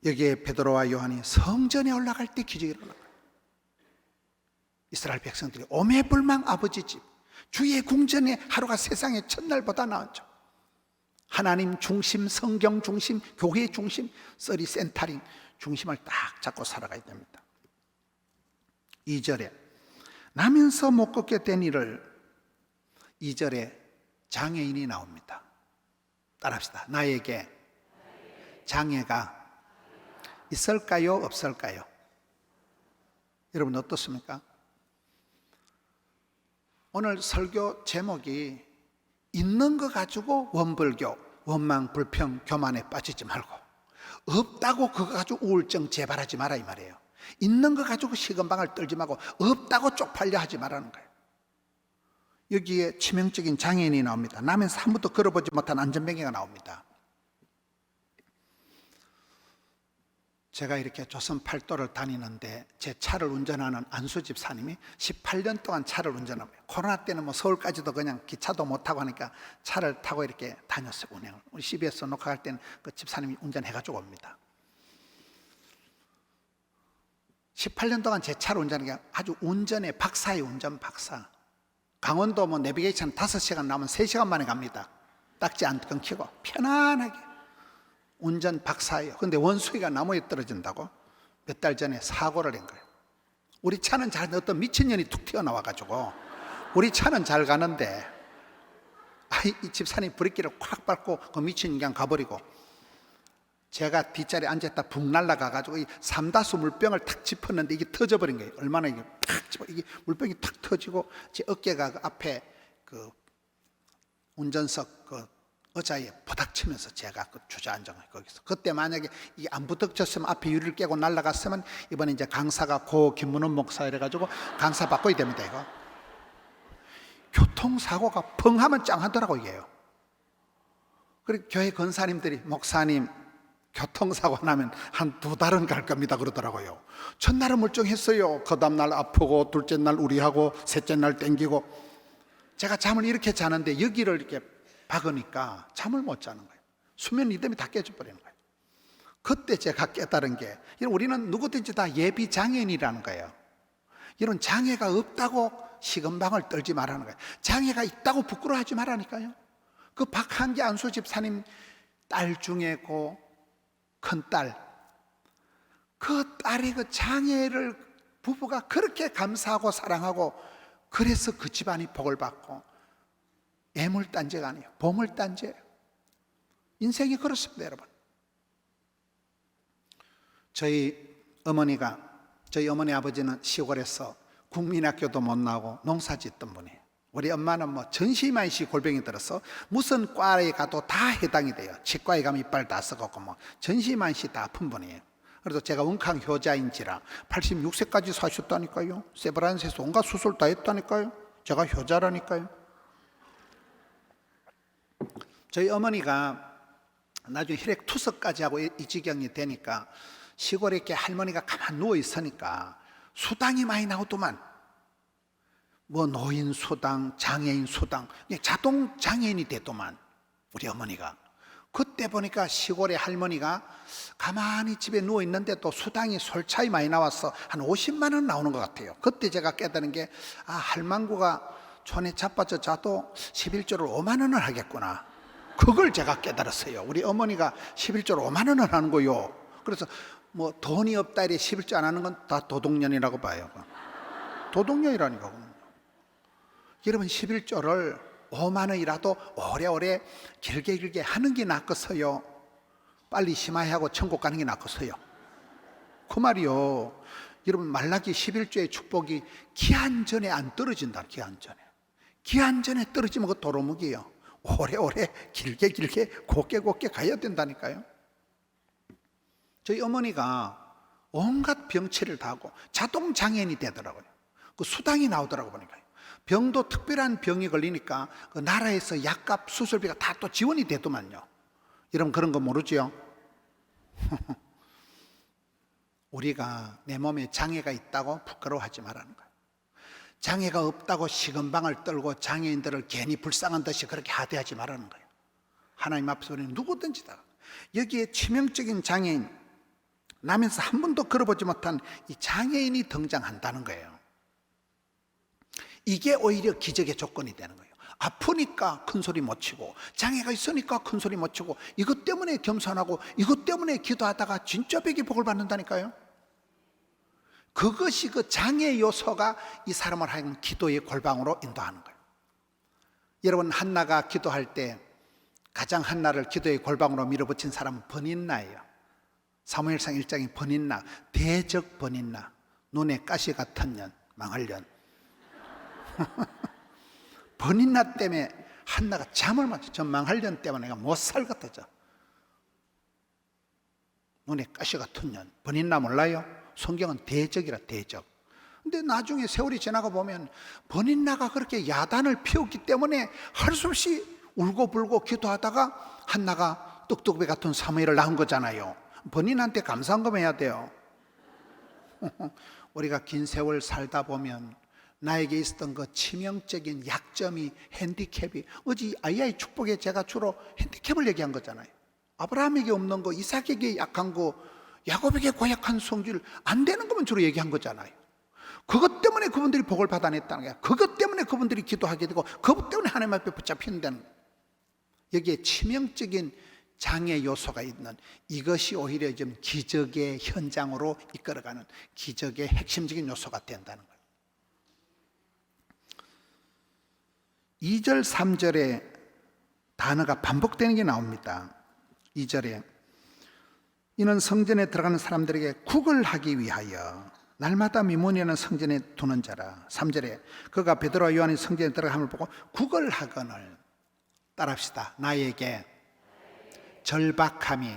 여기에 베드로와 요한이 성전에 올라갈 때 기적이 일어나요. 이스라엘 백성들이 오매불망 아버지 집, 주의 궁전의 하루가 세상의 첫날보다 나았죠. 하나님 중심, 성경 중심, 교회 중심, 쓰리 센터링 중심을 딱 잡고 살아가야 됩니다. 2절에 나면서 못 걷게 된 이를 2절에 장애인이 나옵니다. 따라합시다. 나에게 장애가 있을까요? 없을까요? 여러분 어떻습니까? 오늘 설교 제목이 있는 거 가지고 원불교, 원망, 불평, 교만에 빠지지 말고 없다고 그거 가지고 우울증 재발하지 마라 이 말이에요. 있는 거 가지고 시건방을 떨지 말고 없다고 쪽팔려 하지 말라는 거예요. 여기에 치명적인 장애인이 나옵니다. 나면서 한 번도 걸어보지 못한 안전뱅이가 나옵니다. 제가 이렇게 조선 팔도를 다니는데 제 차를 운전하는 안수집 사님이 18년 동안 차를 운전하고 코로나 때는 뭐 서울까지도 그냥 기차도 못 타고 하니까 차를 타고 이렇게 다녔어요. 운행을. 우리 CBS 녹화할 때는 그 집사님이 운전해가지고 옵니다. 18년 동안 제 차를 운전하니까 아주 운전의 박사예요. 운전 박사. 강원도 뭐 내비게이션 5시간 나오면 3시간 만에 갑니다. 딱지 안 끊기고 편안하게 운전 박사예요. 근데 원숭이가 나무에 떨어진다고 몇 달 전에 사고를 한 거예요. 우리 차는 잘 어떤 미친년이 툭 튀어나와가지고 우리 차는 잘 가는데 이 집사님 브레이크를 콱 밟고 그 미친년 그냥 가버리고 제가 뒷자리에 앉았다 붕 날아가가지고 이 삼다수 물병을 탁 짚었는데 이게 터져버린 거예요. 얼마나 이게 탁 짚어 이게 물병이 탁 터지고 제 어깨가 그 앞에 그 운전석 그 의자에 부닥치면서 제가 그 주저앉은 거예요. 거기서 그때 만약에 이게 안 부닥쳤으면 앞에 유리를 깨고 날아갔으면 이번에 이제 강사가 고 김문원 목사 이래가지고 강사 바꿔야 됩니다. 이거 교통사고가 펑 하면 짱하더라고 이게요. 그리고 교회 권사님들이 목사님 교통사고 나면 한 2달은 갈 겁니다 그러더라고요. 첫날은 멀쩡했어요. 그 다음날 아프고 둘째 날 우리하고 셋째 날 땡기고 제가 잠을 이렇게 자는데 여기를 이렇게 박으니까 잠을 못 자는 거예요. 수면 리듬이 다 깨져버리는 거예요. 그때 제가 깨달은 게 우리는 누구든지 다 예비 장애인이라는 거예요. 이런 장애가 없다고 시건방을 떨지 말라는 거예요. 장애가 있다고 부끄러워하지 말라니까요. 그 박한기 안수 집사님 딸 중에 그 큰딸, 그 딸이 그 장애를 부부가 그렇게 감사하고 사랑하고 그래서 그 집안이 복을 받고 애물단지가 아니에요. 보물단지예요. 인생이 그렇습니다, 여러분. 저희 어머니 아버지는 시골에서 국민학교도 못 나오고 농사 짓던 분이에요. 우리 엄마는 뭐 전시만시 골병이 들어서 무슨 과에 가도 다 해당이 돼요. 치과에 가면 이빨 다 썩었고 뭐 전시만시 다 아픈 분이에요. 그래서 제가 은康효자인지라 86세까지 사셨다니까요. 세브란스에서 온갖 수술 다 했다니까요. 제가 효자라니까요. 저희 어머니가 나중에 혈액투석까지 하고 이 지경이 되니까 시골에 이렇게 할머니가 가만 누워 있으니까 수당이 많이 나오더만. 뭐 노인 수당, 장애인 수당, 자동 장애인이 되더만 우리 어머니가. 그때 보니까 시골의 할머니가 가만히 집에 누워 있는데 또 수당이 솔차이 많이 나와서 한 50만 원 나오는 것 같아요. 그때 제가 깨달은 게 할망구가 촌에 자빠져 자도 11조를 5만 원을 하겠구나. 그걸 제가 깨달았어요. 우리 어머니가 11조를 5만 원을 하는 거요. 그래서 뭐 돈이 없다 이래 11조 안 하는 건 다 도둑년이라고 봐요. 도둑년이라니까. 여러분 11조를 5만 원이라도 오래오래 길게 하는 게 낫겠어요? 빨리 심화하고 천국 가는 게 낫겠어요? 그 말이요. 여러분 말라기 11조의 축복이 기한 전에 안 떨어진다. 기한 전에. 기한 전에 떨어지면 그 도루묵이에요. 오래오래 길게 곱게 가야 된다니까요. 저희 어머니가 온갖 병치를 다 하고 자동장애인이 되더라고요. 그 수당이 나오더라고 보니까요. 병도 특별한 병이 걸리니까 그 나라에서 약값 수술비가 다 또 지원이 되더만요. 여러분 그런 거 모르죠? 우리가 내 몸에 장애가 있다고 부끄러워하지 말라는 거예요. 장애가 없다고 시건방을 떨고 장애인들을 괜히 불쌍한 듯이 그렇게 하대하지 말라는 거예요. 하나님 앞에서 우리는 누구든지 다 여기에 치명적인 장애인, 나면서 한 번도 걸어보지 못한 이 장애인이 등장한다는 거예요. 이게 오히려 기적의 조건이 되는 거예요. 아프니까 큰 소리 못 치고 장애가 있으니까 큰 소리 못 치고 이것 때문에 겸손하고 이것 때문에 기도하다가 진짜 백이 복을 받는다니까요. 그것이 그 장애 요소가 이 사람을 하여금 기도의 골방으로 인도하는 거예요. 여러분 한나가 기도할 때 가장 한나를 기도의 골방으로 밀어붙인 사람은 버닌나예요. 사무엘상 1장에 버닌나, 대적 버닌나, 눈에 가시 같은 년, 망할 년. 버닌나 때문에 한나가 잠을 못 자. 저 망할 년 때문에 내가 못 살겠다. 눈에 가시 같은 년. 버닌나 몰라요? 성경은 대적이라 대적. 근데 나중에 세월이 지나가 보면 버닌나가 그렇게 야단을 피웠기 때문에 할 수 없이 울고불고 기도하다가 한나가 떡두꺼비 같은 사무엘을 낳은 거잖아요. 버닌한테 감사한금 해야 돼요. 우리가 긴 세월 살다 보면 나에게 있었던 그 치명적인 약점이 핸디캡이, 어제 아이의 축복에 제가 주로 핸디캡을 얘기한 거잖아요. 아브라함에게 없는 거, 이삭에게 약한 거, 야곱에게 고약한 성질 안 되는 것만 주로 얘기한 거잖아요. 그것 때문에 그분들이 복을 받아냈다는 거야. 그것 때문에 그분들이 기도하게 되고 그것 때문에 하나님 앞에 붙잡힌다는 거야. 여기에 치명적인 장애 요소가 있는 이것이 오히려 좀 기적의 현장으로 이끌어가는 기적의 핵심적인 요소가 된다는 거예요. 2절 3절에 단어가 반복되는 게 나옵니다. 2절에 이는 성전에 들어가는 사람들에게 국을 하기 위하여 날마다 미문이라는 성전에 두는 자라. 3절에 그가 베드로와 요한이 성전에 들어감을 보고 국을 하거늘. 따라합시다. 나에게 절박함이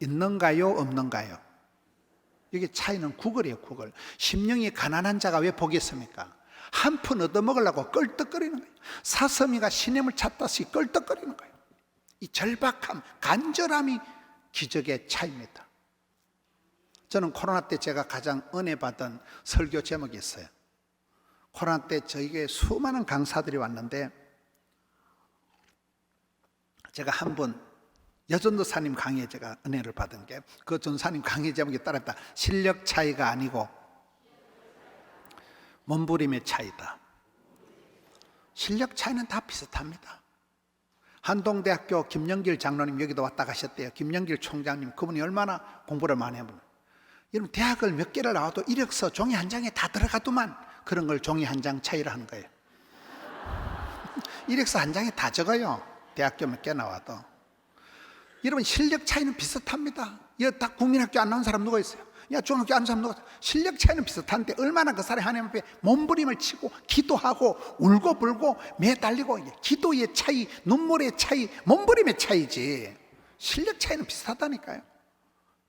있는가요? 없는가요? 여기 차이는 국을이에요. 국을. 심령이 가난한 자가 왜 복이 있습니까? 한 푼 얻어먹으려고 껄떡거리는 거예요. 사슴이가 시냇을 찾다시 껄떡거리는 거예요. 이 절박함, 간절함이 기적의 차이입니다. 저는 코로나 때 제가 가장 은혜 받은 설교 제목이 있어요. 코로나 때 저에게 수많은 강사들이 왔는데 제가 한 분 여전도사님 강의에 제가 은혜를 받은 게 그 전사님 강의 제목이 따랐다. 실력 차이가 아니고 몸부림의 차이다. 실력 차이는 다 비슷합니다. 한동대학교 김영길 장로님 여기도 왔다 가셨대요. 김영길 총장님, 그분이 얼마나 공부를 많이 해보는. 여러분 대학을 몇 개를 나와도 이력서 종이 한 장에 다 들어가더만 그런 걸 종이 한 장 차이를 하는 거예요. 이력서 한 장에 다 적어요. 대학교 몇 개 나와도. 여러분 실력 차이는 비슷합니다. 여기 다 국민학교 안 나온 사람 누가 있어요? 야 중학교 안 나온 사람 누가 있어요? 실력 차이는 비슷한데 얼마나 그 사람이 하나님 앞에 몸부림을 치고 기도하고 울고불고 매달리고 기도의 차이, 눈물의 차이, 몸부림의 차이지 실력 차이는 비슷하다니까요.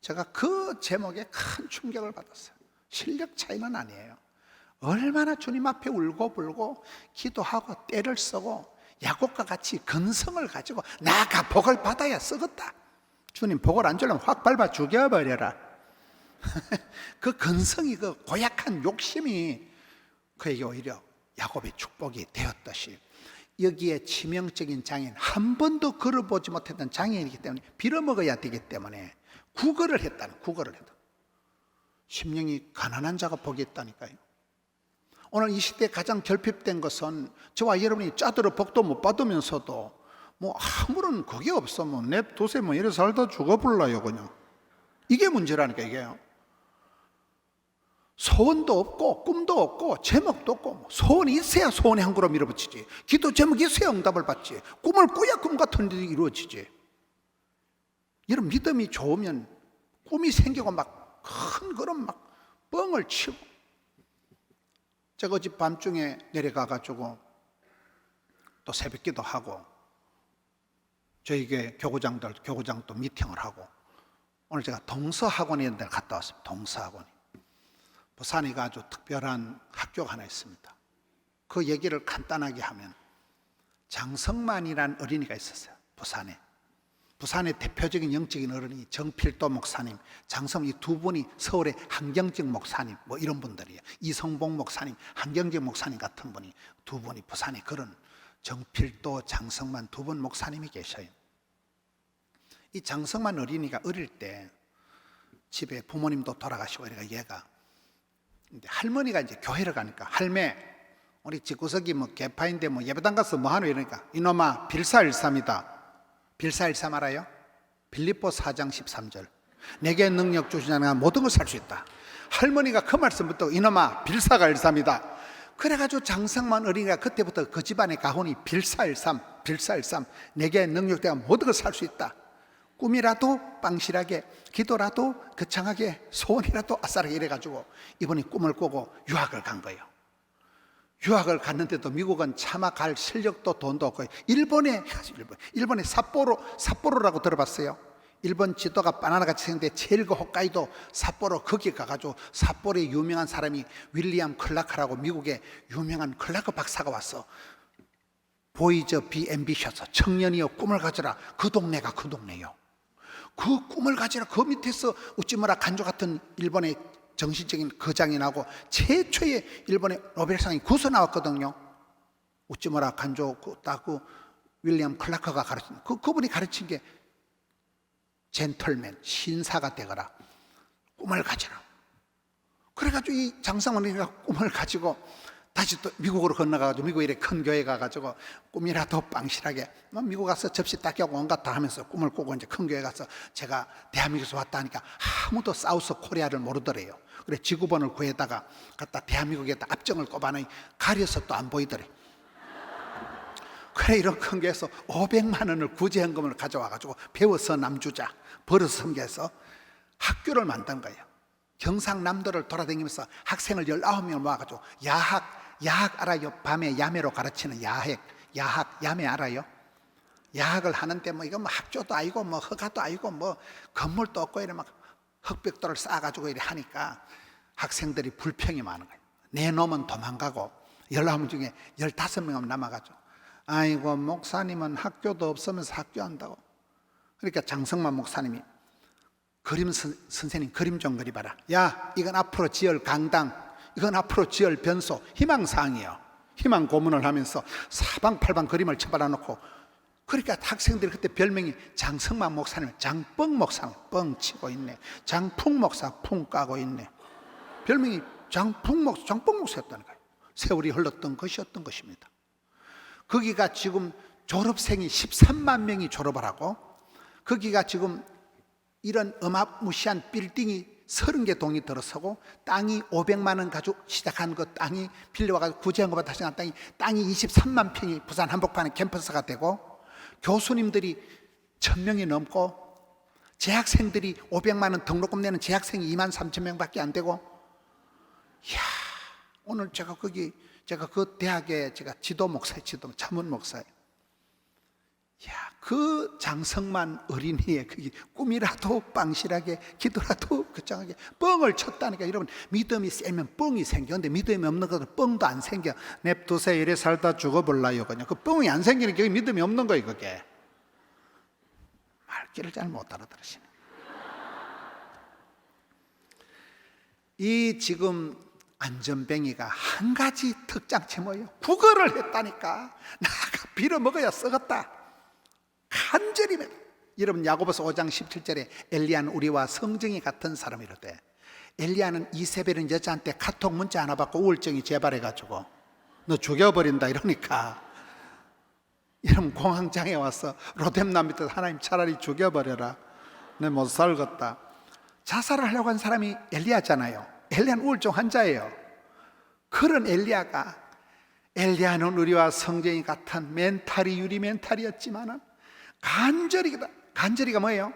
제가 그 제목에 큰 충격을 받았어요. 실력 차이는 아니에요. 얼마나 주님 앞에 울고불고 기도하고 때를 쓰고 야곱과 같이 근성을 가지고 나가 복을 받아야 쓰겠다. 주님 복을 안 주려면 확 밟아 죽여버려라. 그 근성이, 그 고약한 욕심이 그에게 오히려 야곱의 축복이 되었듯이, 여기에 치명적인 장애인, 한 번도 걸어보지 못했던 장애인이기 때문에 빌어먹어야 되기 때문에 구걸을 했다는, 구걸을 했다. 심령이 가난한 자가 복이 있다니까요. 오늘 이 시대에 가장 결핍된 것은 저와 여러분이 짜들어 복도 못 받으면서도 뭐 아무런 그게 없어, 뭐 냅두세 뭐 이래 살다 죽어볼라요 그냥. 이게 문제라니까. 이게요. 소원도 없고 꿈도 없고 제목도 없고, 소원이 있어야 소원에 한 그루 밀어붙이지, 기도 제목이 있어야 응답을 받지, 꿈을 꾸야 꿈 같은 일이 이루어지지. 이런 믿음이 좋으면 꿈이 생기고 막 큰 그런 막 뻥을 치고. 제가 어제 밤중에 내려가가지고 또 새벽기도 하고 저희 교회 교구장 또 미팅을 하고, 오늘 제가 동서학원에 있는 데를 갔다 왔습니다. 동서학원이 부산에 아주 특별한 학교가 하나 있습니다. 그 얘기를 간단하게 하면, 장성만이라는 어린이가 있었어요. 부산의 대표적인 영적인 어른이 정필도 목사님, 장성, 이 두 분이 서울의 한경직 목사님 뭐 이런 분들이에요. 이성봉 목사님, 한경직 목사님 같은 분이, 두 분이 부산에 그런 정필도, 장성만 두 분 목사님이 계셔요. 이 장성만 어린이가 어릴 때 집에 부모님도 돌아가시고 이래가 얘가 할머니가 이제 교회를 가니까, 할매 우리 집구석이 뭐 개파인데 뭐 예배당 가서 뭐 하노 이러니까, 이놈아 빌사일삼이다. 빌사일삼 알아요? 빌립보 4장 13절. 내게 능력 주시냐면 모든 걸 살 수 있다. 할머니가 그 말씀부터 이놈아 빌사가 일삼이다. 그래가지고 장성만 어린이가 그때부터 그 집안의 가훈이 빌사일삼, 내게 능력 되면 모든 걸 살 수 있다. 꿈이라도 빵실하게, 기도라도 거창하게, 소원이라도 아싸라게 이래가지고 이번에 꿈을 꾸고 유학을 간 거예요. 유학을 갔는데도 미국은 차마 갈 실력도 돈도 없고, 일본에 삿포로라고 들어봤어요? 일본 지도가 바나나같이 생겼는데 제일 그 홋카이도 삿포로, 거기 가가지고 삿포로에 유명한 사람이 윌리엄 클라크라고 미국의 유명한 클라크 박사가 왔어. 보이저 비 앰비셔서, 청년이여 꿈을 가져라. 그 동네가 그 동네요. 그 꿈을 가지라. 그 밑에서 우찌무라 간조 같은 일본의 정신적인 거장이 나고 최초의 일본의 노벨상이 구서 나왔거든요. 우찌무라 간조 따고 윌리엄 클라크가 가르친, 그분이 가르친 게 젠틀맨, 신사가 되거라, 꿈을 가져라. 그래가지고 이 장성원이가 꿈을 가지고 다시 또 미국으로 건너가가지고, 미국에 이렇게 큰 교회 가가지고 꿈이라도 빵실하게, 미국 가서 접시 닦여고 온갖 다 하면서 꿈을 꾸고, 이제 큰 교회 가서 제가 대한민국에서 왔다 하니까 아무도 사우스 코리아를 모르더래요. 그래 지구본을 구해다가 갖다 대한민국에다 앞정을 꼽아놓으니 가려서 또 안 보이더래. 그래 이런 큰 교회에서 500만 원을 구제연금을 가져와가지고 배워서 남주자, 벌어서 섬겨서 학교를 만든 거예요. 경상남도를 돌아다니면서 학생을 19명을 모아가지고 야학 알아요? 밤에 야매로 가르치는 야매 알아요? 야학을 하는데 뭐 이거 뭐 학교도 아니고 뭐 허가도 아니고 뭐 건물도 없고 이래 막 흑벽돌을 쌓아가지고 이래 하니까 학생들이 불평이 많은 거예요. 내 놈은 도망가고 19명 중에 15명은 남아가지고, 아이고 목사님은 학교도 없으면서 학교한다고. 그러니까 장성만 목사님이 선생님 그림 좀 그려봐라. 야 이건 앞으로 지을 강당, 이건 앞으로 지을 변소, 희망사항이에요. 희망 고문을 하면서 사방팔방 그림을 쳐발라 놓고, 그러니까 학생들이 그때 별명이 장성만 목사님, 장뻥 목사, 뻥 치고 있네. 장풍 목사, 풍 까고 있네. 별명이 장풍 목사, 장뻥 목사였다는 거예요. 세월이 흘렀던 것이었던 것입니다. 거기가 지금 졸업생이 13만 명이 졸업을 하고, 거기가 지금 이런 어마무시한 빌딩이 30개 동이 들어서고, 땅이 500만 원 가지고 시작한 그 땅이 빌려와가지고 구제연금을 다시 난 땅이 23만 평이 부산 한복판에 캠퍼스가 되고, 교수님들이 1000명이 넘고, 재학생들이 500만 원 등록금 내는 재학생이 2만 3천 명밖에 안 되고, 이야, 오늘 제가 그 대학에 제가 지도 목사예요. 자문 목사예요. 이야, 그 그 장성만 어린이의 그 꿈이라도 빵실하게 기도라도 그장하게 뻥을 쳤다니까. 여러분, 믿음이 세면 뻥이 생겨. 근데 믿음이 없는 것은 뻥도 안 생겨. 냅두세 이래 살다 죽어볼라요. 그냥 그 뻥이 안 생기는 게 믿음이 없는 거예요. 그게 말귀를 잘 못 알아들으시네. 이 지금 안전뱅이가 한 가지 특장체 뭐예요? 구걸을 했다니까. 나가 빌어먹어야 썩었다. 간절히. 여러분, 야고보서 5장 17절에 엘리야는 우리와 성정이 같은 사람이로되, 엘리야는 이세벨은 여자한테 카톡 문자 하나 받고 우울증이 재발해가지고 너 죽여버린다 이러니까, 여러분, 공황장애 와서 로뎀남 밑에서 하나님 차라리 죽여버려라, 내 못 살겠다. 자살을 하려고 한 사람이 엘리야잖아요. 엘리야는 우울증 환자예요. 그런 엘리야는 우리와 성정이 같은 멘탈이 유리 멘탈이었지만은 간절히가 뭐예요?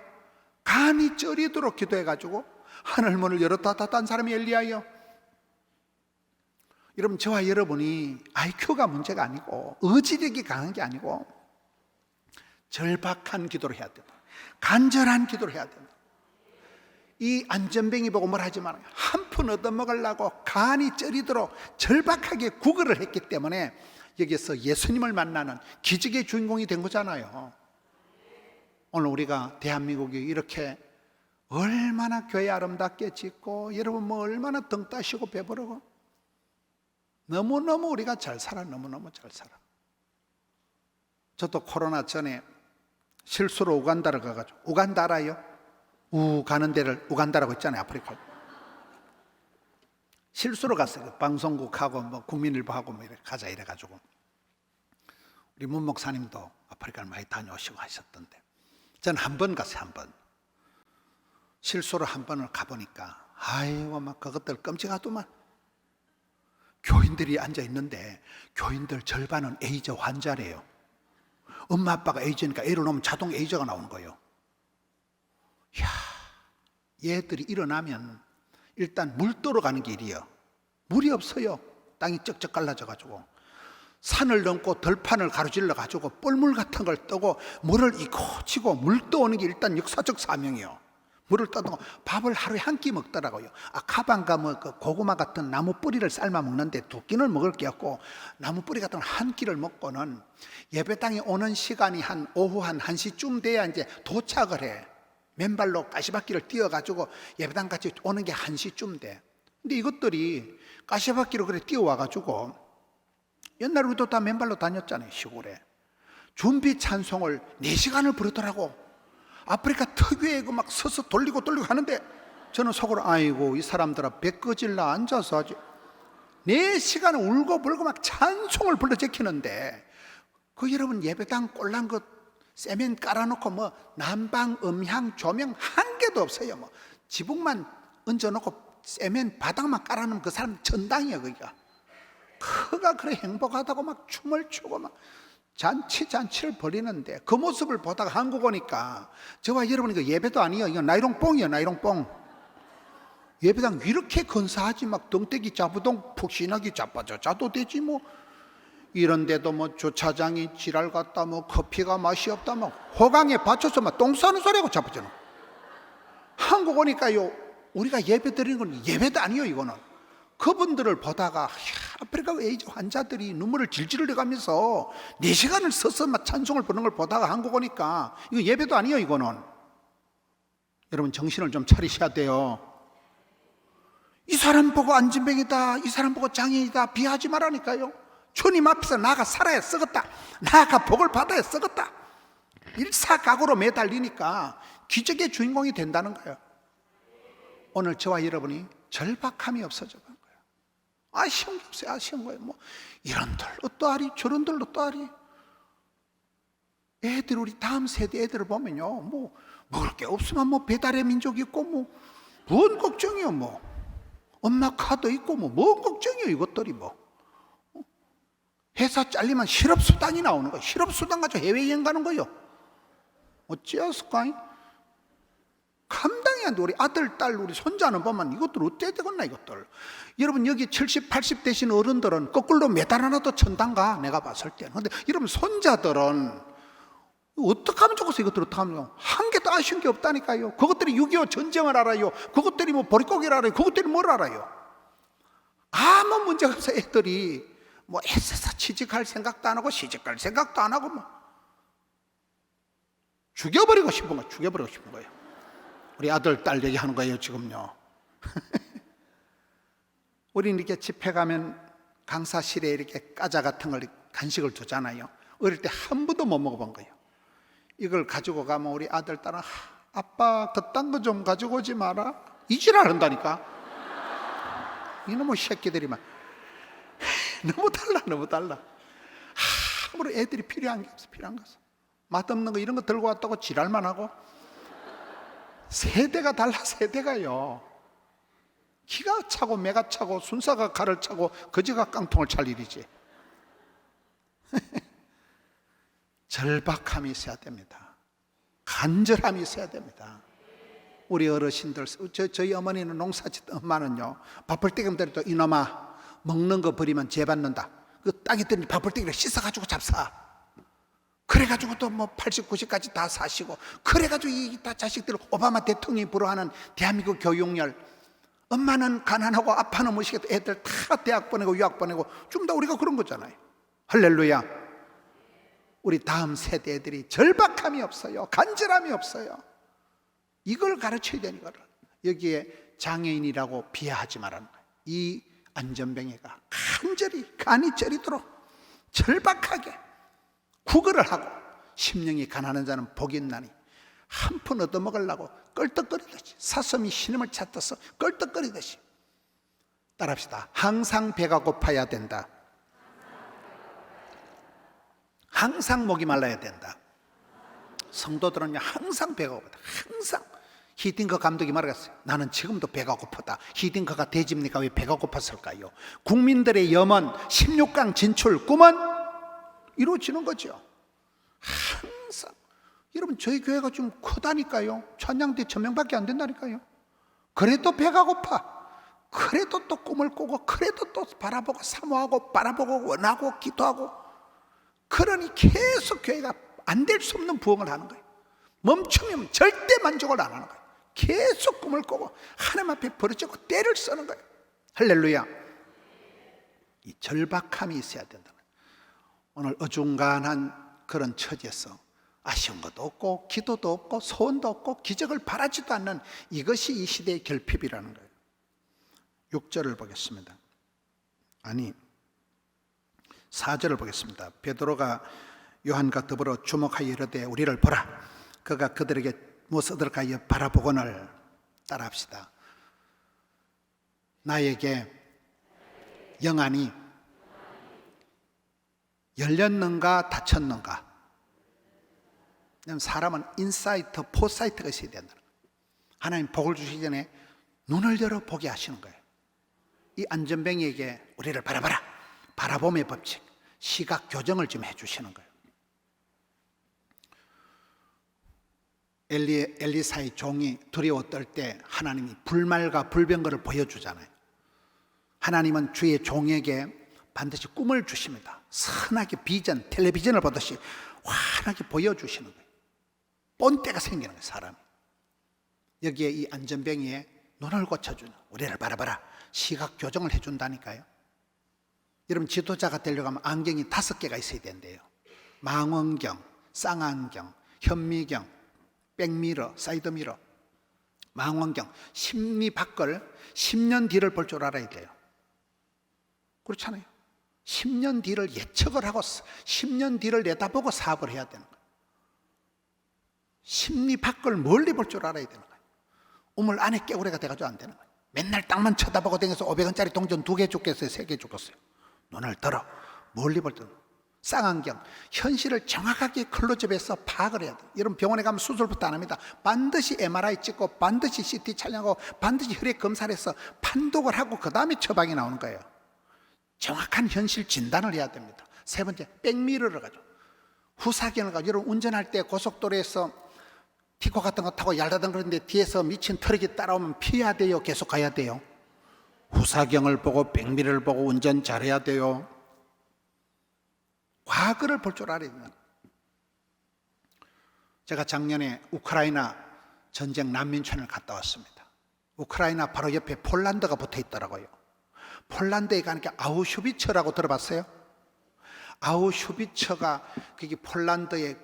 간이 저리도록 기도해가지고 하늘 문을 열었다 사람이 엘리야예요. 여러분, 저와 여러분이 IQ가 문제가 아니고 의지력이 강한 게 아니고 절박한 기도를 해야 된다. 간절한 기도를 해야 된다. 이 안전뱅이 보고 뭘 하지 말아요. 한 푼 얻어먹으려고 간이 쩌리도록 절박하게 구걸을 했기 때문에 여기서 예수님을 만나는 기적의 주인공이 된 거잖아요. 오늘 우리가 대한민국이 이렇게 얼마나 교회 아름답게 짓고, 여러분 뭐 얼마나 등 따시고 배부르고, 너무너무 우리가 잘 살아. 너무너무 잘 살아. 저도 코로나 전에 실수로 우간다를 가가지고, 우간다 알아요? 가는 데를 우간다라고 했잖아요. 아프리카. 실수로 갔어요. 방송국하고 뭐 국민일보하고 뭐 이렇게 가자 이래가지고. 우리 문 목사님도 아프리카를 많이 다녀오시고 하셨던데, 저는 한 번 갔어요. 한 번. 실수로 한 번을 가보니까 아이고 막 그것들 끔찍하더만. 교인들이 앉아 있는데 교인들 절반은 에이즈 환자래요. 엄마 아빠가 에이즈니까 애를 놓으면 자동 에이즈가 나오는 거예요. 이야, 얘들이 일어나면 일단 물도로 가는 길이요. 물이 없어요. 땅이 쩍쩍 갈라져가지고 산을 넘고 들판을 가로질러 가지고 뻘물 같은 걸 떠고 물을 이고 치고 물 떠오는 게 일단 역사적 사명이요. 물을 떠고 밥을 하루에 한 끼 먹더라고요. 카방가 뭐 그 고구마 같은 나무 뿌리를 삶아 먹는데 두 끼는 먹을 게 없고 나무 뿌리 같은 한 끼를 먹고는 예배당에 오는 시간이 한 오후 한 1시쯤 돼야 이제 도착을 해. 맨발로 가시밭길을 뛰어가지고 예배당까지 오는 게 1시쯤 돼. 근데 이것들이 가시밭길을 그래 뛰어와가지고, 옛날에 우리도 다 맨발로 다녔잖아요. 시골에 준비 찬송을 4시간을 부르더라고. 아프리카 특유의 그 막 서서 돌리고 하는데, 저는 속으로 아이고 이 사람들아 배 꺼질라 앉아서 아주 4시간을 울고 불고 막 찬송을 불러 제키는데, 그 여러분 예배당 꼴랑 그 세면 깔아놓고 뭐 난방, 음향, 조명 한 개도 없어요. 뭐 지붕만 얹어놓고 세면 바닥만 깔아놓으면 그 사람 전당이야. 거기가 그가 그래 행복하다고 막 춤을 추고 막 잔치를 벌이는데, 그 모습을 보다가 한국 오니까 저와 여러분이 그 예배도 아니에요. 이거 나이롱뽕이에요. 나이롱뽕. 예배당 이렇게 근사하지 막 덩대기 자부동 푹신하게 자도 되지 뭐. 이런데도 뭐 주차장이 지랄 같다, 뭐 커피가 맛이 없다, 뭐 호강에 받쳐서 막 똥 싸는 소리하고 자빠져요. 한국 오니까요, 우리가 예배 드리는 건 예배도 아니에요. 이거는 그분들을 보다가 아프리카 에이즈 환자들이 눈물을 질질 흘려가면서 4시간을 서서 막 찬송을 부르는 걸 보다가 한국 오니까 이거 예배도 아니에요. 이거는. 여러분 정신을 좀 차리셔야 돼요. 이 사람 보고 안진뱅이다, 이 사람 보고 장애이다 비하지 말라니까요. 주님 앞에서 나가 살아야 썩었다, 나가 복을 받아야 썩었다, 일사각오로 매달리니까 기적의 주인공이 된다는 거예요. 오늘 저와 여러분이 절박함이 없어져 간 거예요. 아쉬운 게 없어요. 아쉬운 거예요. 뭐 이런들로 또 아리 저런들로 또 아리. 애들, 우리 다음 세대 애들을 보면요, 뭐 먹을 게 없으면 뭐 배달의 민족 있고 뭐 뭔 걱정이요. 뭐 엄마 카드 있고 뭐 뭔 걱정이요. 이것들이 뭐 회사 잘리면 실업수당이 나오는 거예요. 실업수당 가지고 해외여행 가는 거예요. 어찌했을까? 감당이 안 돼. 우리 아들, 딸, 우리 손자는 보면 이것들 어때 되겠나 이것들. 여러분 여기 70, 80 되신 어른들은 거꾸로 매달 하나도 천당 가. 내가 봤을 때는. 근데 여러분 손자들은 어떻게 하면 좋겠어? 이것들 어떻게 하면 한 개도 아쉬운 게 없다니까요. 그것들이 6.25 전쟁을 알아요. 그것들이 뭐 보릿고기를 알아요. 그것들이 뭘 알아요? 아무 문제가 없어. 애들이 뭐 애써서 취직할 생각도 안 하고 시집갈 생각도 안 하고 뭐 죽여버리고 싶은 거예요. 죽여버리고 싶은 거예요. 우리 아들 딸 얘기하는 거예요 지금요. 우리는 이렇게 집회 가면 강사실에 이렇게 과자 같은 걸 간식을 주잖아요. 어릴 때 한 번도 못 먹어본 거예요. 이걸 가지고 가면 우리 아들 딸은 아빠 그딴 거 좀 가지고 오지 마라 이 지랄 한다니까. 이놈의 새끼들이만 너무 달라 너무 달라. 아무런 애들이 필요한 게 없어. 필요한 거 없어. 맛없는 거 이런 거 들고 왔다고 지랄만 하고. 세대가 달라. 세대가요 기가 차고 매가 차고 순사가 칼을 차고 거지가 깡통을 찰 일이지. 절박함이 있어야 됩니다. 간절함이 있어야 됩니다. 우리 어르신들, 저희 어머니는 농사짓던 엄마는요, 밥벌떼기면 또 이놈아 먹는 거 버리면 죄 받는다. 그 땅에 뜨니 밥벌떼기를 씻어가지고 잡사. 그래가지고 또 뭐 80, 90까지 다 사시고, 그래가지고 이 다 자식들 오바마 대통령이 부러워하는 대한민국 교육열. 엄마는 가난하고 아빠는 무시해도 애들 다 대학 보내고 유학 보내고 좀 다 우리가 그런 거잖아요. 할렐루야. 우리 다음 세대 애들이 절박함이 없어요. 간절함이 없어요. 이걸 가르쳐야 되는 거를. 여기에 장애인이라고 비하하지 말라는 거예요. 이 안전뱅이가 간절히 간이 저리도록 절박하게 구걸을 하고 심령이 가난한 자는 복이 있나니 한 푼 얻어먹으려고 껄떡거리듯이 사슴이 신음을 찾듯이 껄떡거리듯이 따라합시다. 항상 배가 고파야 된다. 항상 목이 말라야 된다. 성도들은요 항상 배가 고프다. 항상. 히딩크 감독이 말했어요. 나는 지금도 배가 고프다. 히딩크가 대집니까? 왜 배가 고팠을까요? 국민들의 염원 16강 진출 꿈은 이루어지는 거죠. 항상. 여러분 저희 교회가 좀 크다니까요. 찬양대 1000명밖에 안 된다니까요. 그래도 배가 고파. 그래도 또 꿈을 꾸고 그래도 또 바라보고 사모하고 바라보고 원하고 기도하고. 그러니 계속 교회가 안 될 수 없는 부흥을 하는 거예요. 멈추면 절대 만족을 안 하는 거예요. 계속 꿈을 꾸고 하나님 앞에 부르짖고 때를 쓰는 거예요. 할렐루야. 이 절박함이 있어야 된다. 오늘 어중간한 그런 처지에서 아쉬운 것도 없고 기도도 없고 소원도 없고 기적을 바라지도 않는 이것이 이 시대의 결핍이라는 거예요. 6절을 보겠습니다. 아니 4절을 보겠습니다. 베드로가 요한과 더불어 주목하여 이르되 우리를 보라. 그가 그들에게 무엇을 얻을까 바라보거늘. 따라합시다. 나에게 영안이 열렸는가 닫혔는가. 사람은 인사이트, 포사이트가 있어야 된다는 거예요. 하나님 복을 주시기 전에 눈을 열어 보게 하시는 거예요. 이 안전뱅이에게 우리를 바라봐라. 바라봄의 법칙, 시각 교정을 좀 해주시는 거예요. 엘리사의 종이 두려워 떨 때 하나님이 불말과 불병거를 보여주잖아요. 하나님은 주의 종에게 반드시 꿈을 주십니다. 선하게 비전, 텔레비전을 보듯이 환하게 보여주시는 거예요. 본때가 생기는 거예요, 사람이. 여기에 이 안전뱅이에 눈을 고쳐주는, 우리를 바라봐라. 시각 교정을 해준다니까요. 여러분 지도자가 되려고 하면 안경이 5개가 있어야 된대요. 망원경, 쌍안경, 현미경, 백미러, 사이드미러. 망원경, 심리 밖을 10년 뒤를 볼 줄 알아야 돼요. 그렇잖아요. 10년 뒤를 예측을 하고 10년 뒤를 내다보고 사업을 해야 되는 거예요. 심리 밖을 멀리 볼 줄 알아야 되는 거예요. 우물 안에 깨구리가 돼가지고 안 되는 거예요. 맨날 땅만 쳐다보고 다녀서 500원짜리 동전 2개 줬겠어요? 3개 줬겠어요? 눈을 들어 멀리 볼 때. 쌍안경, 현실을 정확하게 클로즈업해서 파악을 해야 돼요. 여러분 병원에 가면 수술부터 안 합니다. 반드시 MRI 찍고 반드시 CT 촬영하고 반드시 혈액 검사를 해서 판독을 하고 그 다음에 처방이 나오는 거예요. 정확한 현실 진단을 해야 됩니다. 세 번째, 백미러를 가지고 후사경을 가지고. 여러분 운전할 때 고속도로에서 티코 같은 거 타고 얄다든 그러는데 뒤에서 미친 트럭이 따라오면 피해야 돼요? 계속 가야 돼요? 후사경을 보고 백미러를 보고 운전 잘해야 돼요. 과거를 볼 줄 알아야 됩니다. 제가 작년에 우크라이나 전쟁 난민촌을 갔다 왔습니다. 우크라이나 바로 옆에 폴란드가 붙어 있더라고요. 폴란드에 가니까 아우슈비츠라고 들어봤어요? 아우슈비츠가 그게 폴란드의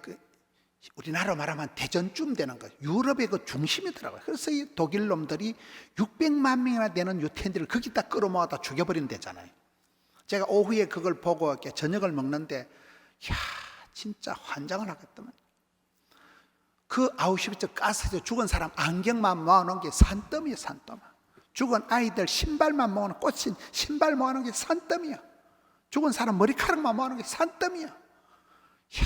우리나라로 말하면 대전쯤 되는 거예요. 유럽의 그 중심이더라고요. 그래서 이 독일 놈들이 600만 명이나 되는 유태인들을 거기다 끌어모아다 죽여버린 데잖아요. 제가 오후에 그걸 보고 이렇게 저녁을 먹는데, 이야, 진짜 환장을 하겠더만. 그 아우슈비츠 가스에서 죽은 사람 안경만 모아놓은 게 산더미야, 산더미. 죽은 아이들 신발만 모아놓은, 꽂힌 신발 모아놓은 게 산더미야. 죽은 사람 머리카락만 모아놓은 게 산더미야. 이야,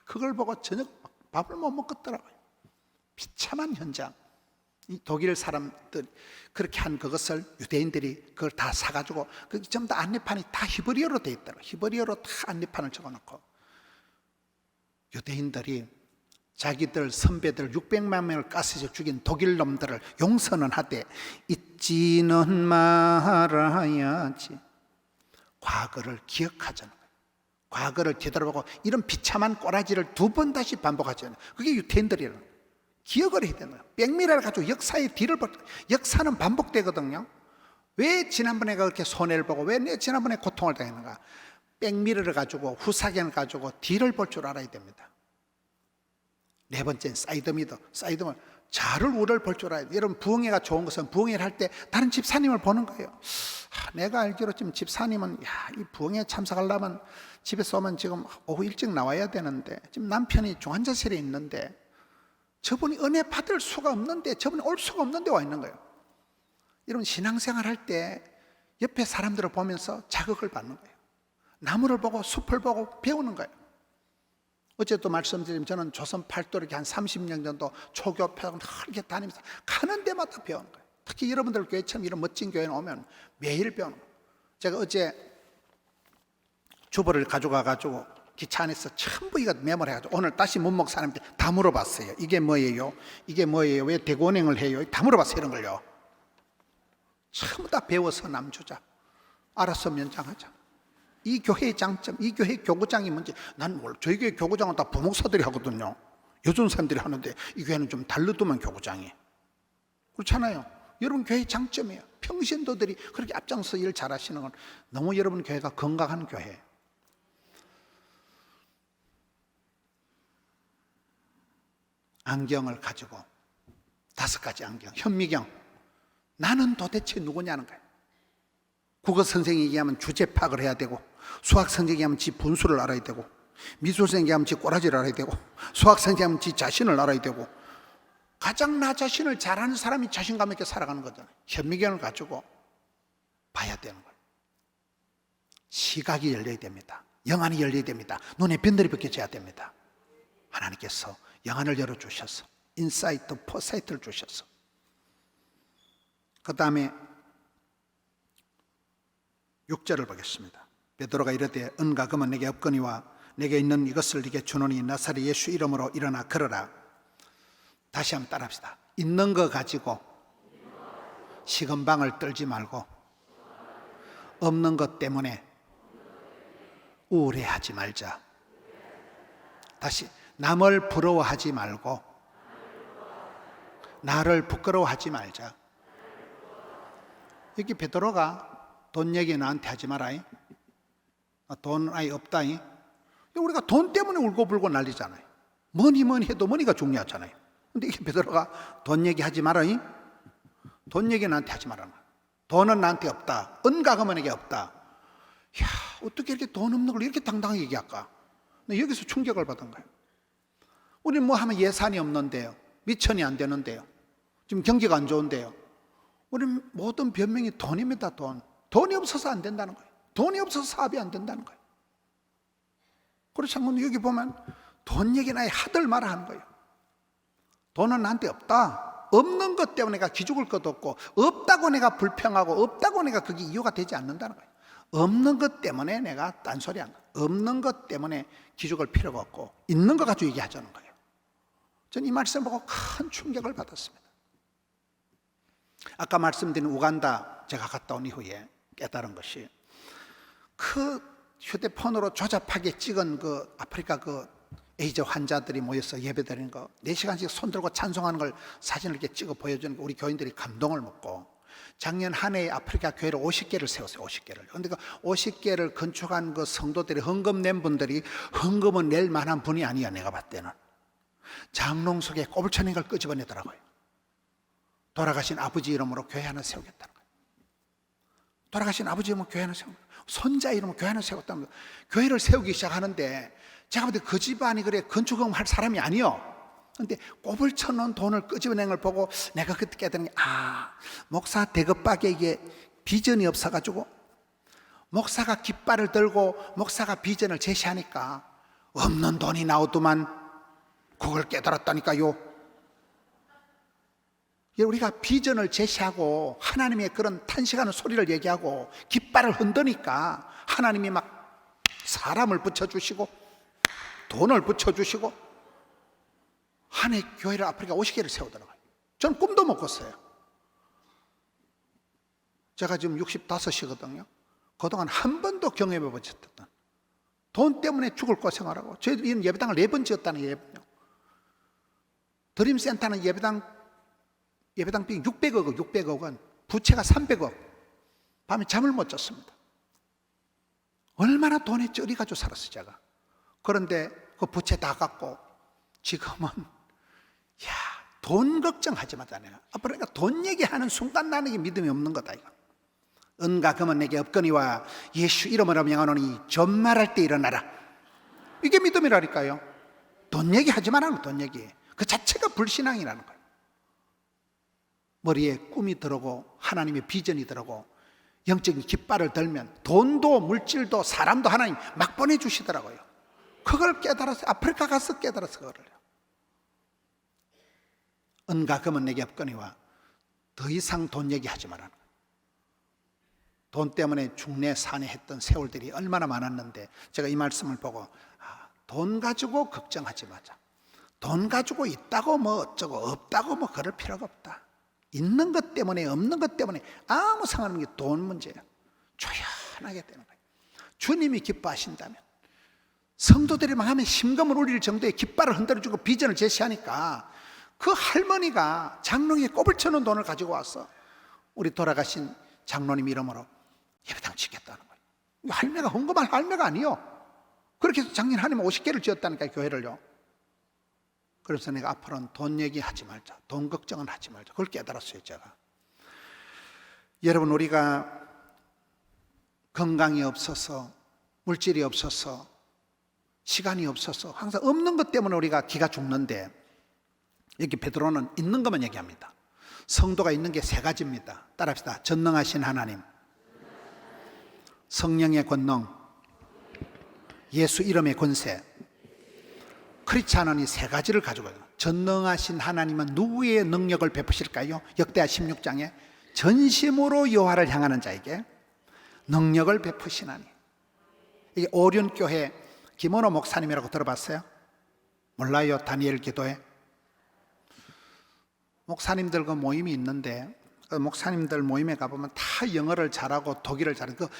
그걸 보고 저녁 밥을 못 먹겠더라고요. 비참한 현장. 이 독일 사람들 그렇게 한 그것을 유대인들이 그걸 다 사가지고 그 전부 다 안내판이 다 히브리어로 돼 있더라고요. 히브리어로 다 안내판을 적어놓고 유대인들이 자기들 선배들 600만 명을 가스에서 죽인 독일 놈들을 용서는 하되 잊지는 말아야지. 과거를 기억하자는 거예요. 과거를 뒤돌아보고 이런 비참한 꼬라지를 두 번 다시 반복하잖아요. 그게 유태인들이라는 거예요. 기억을 해야 되는 거예요. 백미라를 가지고 역사의 뒤를 볼, 역사는 반복되거든요. 왜 지난번에 그렇게 손해를 보고 왜 내 지난번에 고통을 당했는가? 백미러를 가지고 후사견을 가지고 뒤를 볼 줄 알아야 됩니다. 네 번째는 사이드미러. 사이드미러. 좌를 우를 볼 줄 알아야 돼요. 여러분 부흥회가 좋은 것은 부흥회를 할 때 다른 집사님을 보는 거예요. 내가 알기로 지금 집사님은 이 부흥회 참석하려면 집에서 오면 지금 오후 일찍 나와야 되는데 지금 남편이 중환자실에 있는데 저분이 은혜 받을 수가 없는데 저분이 올 수가 없는데 와 있는 거예요. 여러분 신앙생활 할 때 옆에 사람들을 보면서 자극을 받는 거예요. 나무를 보고 숲을 보고 배우는 거예요. 어제 또 말씀드리면 저는 조선 팔도 이렇게 한 30년 정도 초교회를 이렇게 다니면서 가는 데마다 배우는 거예요. 특히 여러분들 교회처럼 이런 멋진 교회에 오면 매일 배우는 거예요. 제가 어제 주보를 가져가가지고 기차 안에서 전부 이거 메모를 해가지고 오늘 다시 문목 사람들 다 물어봤어요. 이게 뭐예요? 이게 뭐예요? 왜 대구은행을 해요? 다 물어봤어요. 이런 걸요. 전부 다 배워서 남주자. 알아서 면장하자. 이 교회의 장점, 이 교회 교구장이 뭔지 난 몰라. 저희 교회 교구장은 다 부목사들이 하거든요. 요즘 사람들이 하는데 이 교회는 좀 다르더만 교구장이. 그렇잖아요. 여러분 교회의 장점이에요. 평신도들이 그렇게 앞장서 일 잘하시는 건 너무 여러분 교회가 건강한 교회예요. 안경을 가지고 5가지 안경. 현미경. 나는 도대체 누구냐는 거예요. 국어 선생이 얘기하면 주제 파악을 해야 되고, 수학 선생이 얘기하면 지 분수를 알아야 되고, 미술 선생이 얘기하면 지 꼬라지를 알아야 되고, 수학 선생이 얘기하면 지 자신을 알아야 되고, 가장 나 자신을 잘하는 사람이 자신감 있게 살아가는 거잖아요. 현미경을 가지고 봐야 되는 거예요. 시각이 열려야 됩니다. 영안이 열려야 됩니다. 눈에 변들이 벗겨져야 됩니다. 하나님께서 영안을 열어주셔서 인사이트, 포사이트를 주셔서 그 다음에 6절을 보겠습니다. 베드로가 이르되 은과 금은 내게 없거니와 내게 있는 이것을 네게 주노니 나사렛 예수 이름으로 일어나 걸어라. 다시 한번 따라합시다. 있는 거 가지고 시건방을 떨지 말고 없는 것 때문에 우울해하지 말자. 다시 남을 부러워하지 말고 나를 부끄러워하지 말자. 여기 베드로가 돈 얘기 나한테 하지 마라. 돈 아예 없다. 우리가 돈 때문에 울고불고 난리잖아요. 뭐니 해도 머니가 중요하잖아요. 근데 이게 베드로가 돈 얘기 하지 마라. 돈 얘기 나한테 하지 마라. 돈은 나한테 없다. 은과 금은 내게 없다. 야, 어떻게 이렇게 돈 없는 걸 이렇게 당당하게 얘기할까? 근데 여기서 충격을 받은 거예요. 우리는 뭐 하면 예산이 없는데요. 미천이 안 되는데요. 지금 경기가 안 좋은데요. 우리는 모든 변명이 돈입니다. 돈이 없어서 안 된다는 거예요. 돈이 없어서 사업이 안 된다는 거예요. 그렇지 않고 여기 보면 돈 얘기나 하들 말아 하는 거예요. 돈은 나한테 없다. 없는 것 때문에 내가 기죽을 것도 없고 없다고 내가 불평하고 없다고 내가 그게 이유가 되지 않는다는 거예요. 없는 것 때문에 내가 딴소리 안 해요. 없는 것 때문에 기죽을 필요가 없고 있는 것 가지고 얘기하자는 거예요. 저는 이 말씀 보고 큰 충격을 받았습니다. 아까 말씀드린 우간다 제가 갔다 온 이후에 깨달은 것이 그 휴대폰으로 조잡하게 찍은 그 아프리카 그 에이즈 환자들이 모여서 예배드리는 거 4시간씩 손들고 찬송하는 걸 사진을 이렇게 찍어 보여주는 거 우리 교인들이 감동을 먹고, 작년 한 해에 아프리카 교회를 50개를 세웠어요. 50개를. 그런데 그 50개를 건축한 그 성도들이, 헌금 낸 분들이 헌금은 낼 만한 분이 아니야. 내가 봤을 때는 장롱 속에 꼬불쳐낸 걸 끄집어내더라고요. 돌아가신 아버지 이름으로 교회 하나 세우겠다는 거예요. 돌아가신 아버지 이름으로 교회 하나 세우고, 손자 이름으로 교회 하나 세웠다는 거예요. 교회를 세우기 시작하는데 제가 볼 때 그 집안이 그래 건축을 할 사람이 아니요. 근데 꼽을 쳐놓은 돈을 끄집어낸 걸 보고 내가 그때 깨달은 게, 목사 대급박에 이게 비전이 없어가지고, 목사가 깃발을 들고 목사가 비전을 제시하니까 없는 돈이 나오더만, 그걸 깨달았다니까요. 우리가 비전을 제시하고 하나님의 그런 탄식하는 소리를 얘기하고 깃발을 흔드니까 하나님이 막 사람을 붙여주시고 돈을 붙여주시고 한 해 교회를 아프리카 50개를 세우더라고요. 저는 꿈도 못 꿨어요. 제가 지금 65이거든요. 그동안 한 번도 경험해 보지 못했던, 돈 때문에 죽을 고생하라고. 저희들은 예배당을 4번 지었다는 예배요. 드림센터는 예배당 비용 600억 원, 부채가 300억. 밤에 잠을 못 잤습니다. 얼마나 돈에 쩔이가지고 살았어요, 제가. 그런데 그 부채 다 갚고 지금은 돈 걱정하지 마자. 내가 앞으로 그러니까 돈 얘기하는 순간 나는 게 믿음이 없는 거다 이거. 은과 금은 내게 없거니와 예수 이름으로 명하노니 전말할 때 일어나라. 이게 믿음이라니까요. 돈 얘기하지 말라는, 돈 얘기. 그 자체가 불신앙이라는 거예요. 머리에 꿈이 들어오고 하나님의 비전이 들어오고 영적인 깃발을 들면 돈도 물질도 사람도 하나님 막 보내주시더라고요. 그걸 깨달아서 아프리카 가서 깨달아서 그거를요. 은과 금은 내게 없거니와 더 이상 돈 얘기하지 말라는 거예요. 돈 때문에 중내 산에 했던 세월들이 얼마나 많았는데, 제가 이 말씀을 보고 돈 가지고 걱정하지 마자. 돈 가지고 있다고 뭐 어쩌고 없다고 뭐 그럴 필요가 없다. 있는 것 때문에 없는 것 때문에 아무 상관없는 게 돈 문제예요. 조연하게 되는 거예요. 주님이 기뻐하신다면, 성도들이 망하면 심금을 울릴 정도의 깃발을 흔들어주고 비전을 제시하니까 그 할머니가 장롱에 꼽을 쳐놓은 돈을 가지고 와서 우리 돌아가신 장로님 이름으로 예배당 짓겠다는 거예요. 할매가 헌금할 할매가 아니요. 그렇게 해서 작년 한 해만 50개를 지었다니까요, 교회를요. 그래서 내가 앞으로는 돈 얘기하지 말자, 돈 걱정은 하지 말자, 그걸 깨달았어요, 제가. 여러분, 우리가 건강이 없어서, 물질이 없어서, 시간이 없어서 항상 없는 것 때문에 우리가 기가 죽는데, 여기 베드로는 있는 것만 얘기합니다. 성도가 있는 게 3가지입니다. 따라합시다. 전능하신 하나님, 성령의 권능, 예수 이름의 권세. 크리스찬은 이 3가지를 가지고 있어요. 전능하신 하나님은 누구의 능력을 베푸실까요? 역대하 16장에 전심으로 여호와를 향하는 자에게 능력을 베푸시나니. 이게 오륜교회 김원호 목사님이라고 들어봤어요? 몰라요? 다니엘 기도회? 목사님들 그 모임이 있는데, 그 목사님들 모임에 가보면 다 영어를 잘하고 독일을 잘하고, 그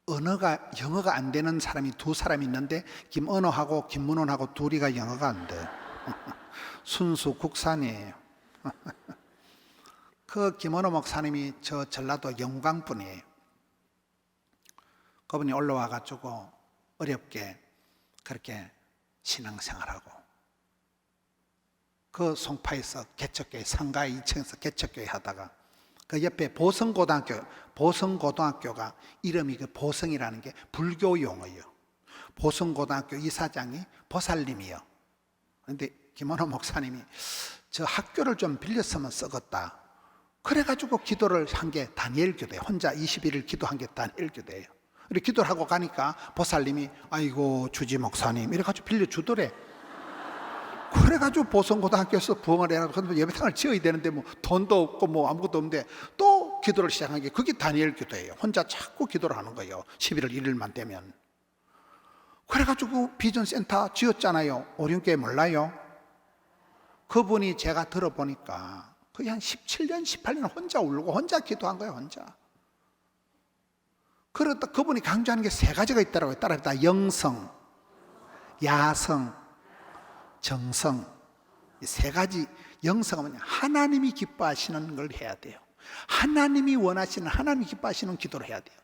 영어가 안 되는 사람이 2사람이 있는데 김언호하고 김문원하고 둘이가 영어가 안 돼. 순수 국산이에요. 그 김언호 목사님이 저 전라도 영광분이에요. 그분이 올라와가지고 어렵게 그렇게 신앙생활하고, 그 송파에서 개척교회, 상가 2층에서 개척교회 하다가 그 옆에 보성고등학교가 이름이 그 보성이라는 게 불교 용어예요. 보성고등학교 이사장이 보살님이요. 그런데 김원호 목사님이 저 학교를 좀 빌렸으면 썩었다. 그래가지고 기도를 한 게 다니엘 교대예요. 혼자 21일 기도한 게 다니엘 교대예요. 이렇게 기도를 하고 가니까 보살님이 아이고 주지 목사님 이래가지고 빌려주더래. 그래가지고 보성고등학교에서 부흥을 해가지고 예배당을 지어야 되는데 뭐 돈도 없고 뭐 아무것도 없는데 또 기도를 시작한 게 그게 다니엘 기도예요. 혼자 자꾸 기도를 하는 거예요. 11월 1일만 되면. 그래가지고 비전센터 지었잖아요. 오륜교회 몰라요? 그분이 제가 들어보니까 거의 한 17년, 18년 혼자 울고 혼자 기도한 거예요. 혼자. 그러다 그분이 강조하는 게 3가지가 있더라고요. 따라합니다. 영성, 야성, 정성. 이 세 가지 영성은 뭐냐? 하나님이 기뻐하시는 걸 해야 돼요. 하나님이 원하시는, 하나님이 기뻐하시는 기도를 해야 돼요.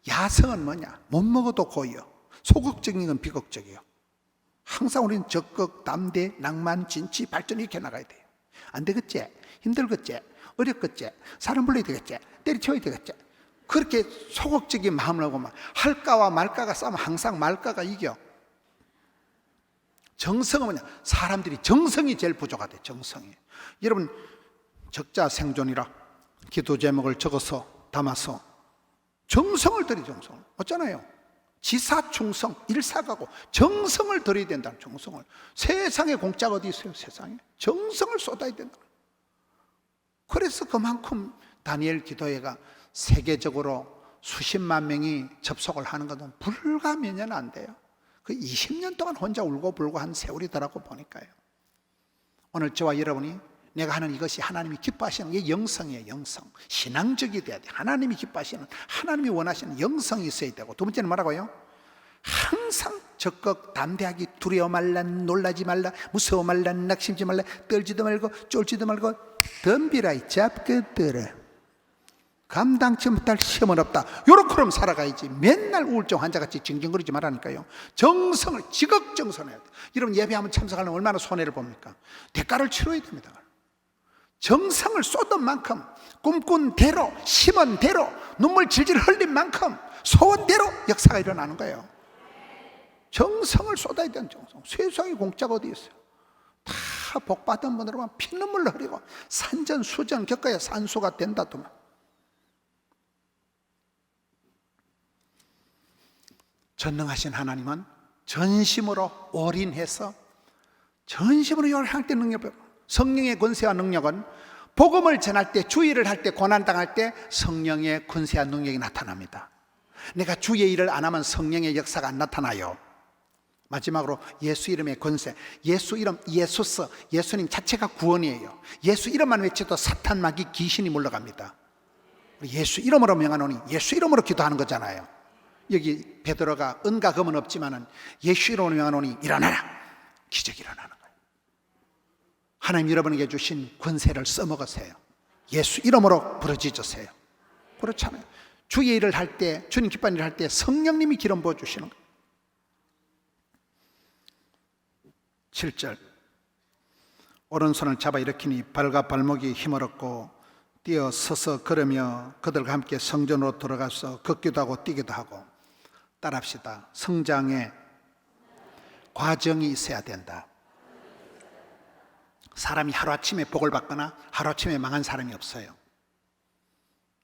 야성은 뭐냐? 못 먹어도 고요. 소극적인 건 비극적이에요. 항상 우리는 적극, 담대, 낭만, 진취, 발전 이렇게 나가야 돼요. 안 되겠지? 힘들겠지? 어렵겠지? 사람 불러야 되겠지? 때리쳐야 되겠지? 그렇게 소극적인 마음을 하고 막 할까와 말까가 싸우면 항상 말까가 이겨. 정성은 뭐냐? 사람들이 정성이 제일 부족하대. 정성이. 여러분 적자 생존이라 기도 제목을 적어서 담아서 정성을 들이. 정성을 어쩌나요? 지사충성, 일사가고 정성을 들여야 된다는. 정성을. 세상에 공짜가 어디 있어요? 세상에 정성을 쏟아야 된다. 그래서 그만큼 다니엘 기도회가 세계적으로 수십만 명이 접속을 하는 것은 불과 몇 년 안 돼요. 그 20년 동안 혼자 울고 불고 한 세월이더라고 보니까요. 오늘 저와 여러분이 내가 하는 이것이 하나님이 기뻐하시는 게 영성이에요. 영성. 신앙적이 돼야 돼. 하나님이 기뻐하시는, 하나님이 원하시는 영성이 있어야 되고, 두 번째는 뭐라고요? 항상 적극 담대하기, 두려워 말라, 놀라지 말라, 무서워 말라, 낙심지 말라, 떨지도 말고 쫄지도 말고 덤비라 이 잡것들아. 감당치 못할 시험은 없다. 요렇게럼 살아가야지. 맨날 우울증 환자같이 징징거리지 말라니까요. 정성을 지극정성해야 돼. 여러분 예배하면 참석하려면 얼마나 손해를 봅니까? 대가를 치러야 됩니다. 정성을 쏟은 만큼, 꿈꾼 대로, 심은 대로, 눈물 질질 흘린 만큼 소원대로 역사가 일어나는 거예요. 정성을 쏟아야 되는 정성. 세상에 공짜가 어디 있어요? 다 복받은 분들만 피눈물을 흘리고 산전수전 겪어야 산소가 된다더만. 전능하신 하나님은 전심으로 올인해서 전심으로 요할 때 능력, 성령의 권세와 능력은 복음을 전할 때, 주의를 할 때, 고난당할 때 성령의 권세와 능력이 나타납니다. 내가 주의 일을 안 하면 성령의 역사가 안 나타나요. 마지막으로 예수 이름의 권세. 예수 이름, 예수스, 예수님 자체가 구원이에요. 예수 이름만 외쳐도 사탄, 마귀, 귀신이 물러갑니다. 예수 이름으로 명하노니, 예수 이름으로 기도하는 거잖아요. 여기 베드로가 은과 금은 없지만은 예수 이름으로 명하노니 일어나라. 기적이 일어나는 거예요. 하나님 여러분에게 주신 권세를 써먹으세요. 예수 이름으로 부르짖으세요. 그렇잖아요. 주의 일을 할 때, 주님 기뻐하는 일을 할 때 성령님이 기름 부어주시는 거예요. 7절 오른손을 잡아 일으키니 발과 발목이 힘을 얻고 뛰어 서서 걸으며 그들과 함께 성전으로 들어가서 걷기도 하고 뛰기도 하고. 따라합시다. 성장의 과정이 있어야 된다. 사람이 하루아침에 복을 받거나 하루아침에 망한 사람이 없어요.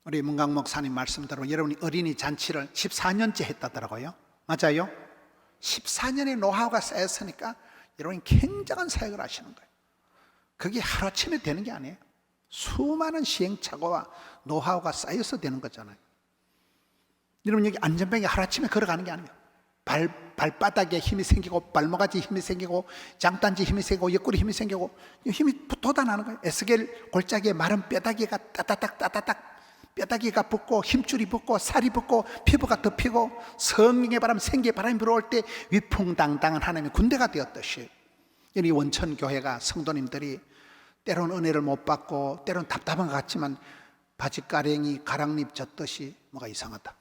우리 문강 목사님 말씀대로 여러분이 어린이 잔치를 14년째 했다더라고요. 맞아요? 14년의 노하우가 쌓였으니까 여러분이 굉장한 사역을 하시는 거예요. 그게 하루아침에 되는 게 아니에요. 수많은 시행착오와 노하우가 쌓여서 되는 거잖아요. 여러분 여기 안전병이 하루아침에 걸어가는 게 아니에요. 발바닥에 힘이 생기고 발모가지 힘이 생기고 장단지 힘이 생기고 옆구리 힘이 생기고 힘이 돋아나는 거예요. 에스겔 골짜기에 마른 뼈다귀가 따다닥 뼈다귀가 붙고 힘줄이 붙고 살이 붙고 피부가 덮이고 성령의 바람, 생기의 바람이 불어올 때 위풍당당한 하나님의 군대가 되었듯이 이 원천교회가 성도님들이 때로는 은혜를 못 받고 때로는 답답한 것 같지만 바지가랭이 가랑잎 젖듯이 뭐가 이상하다.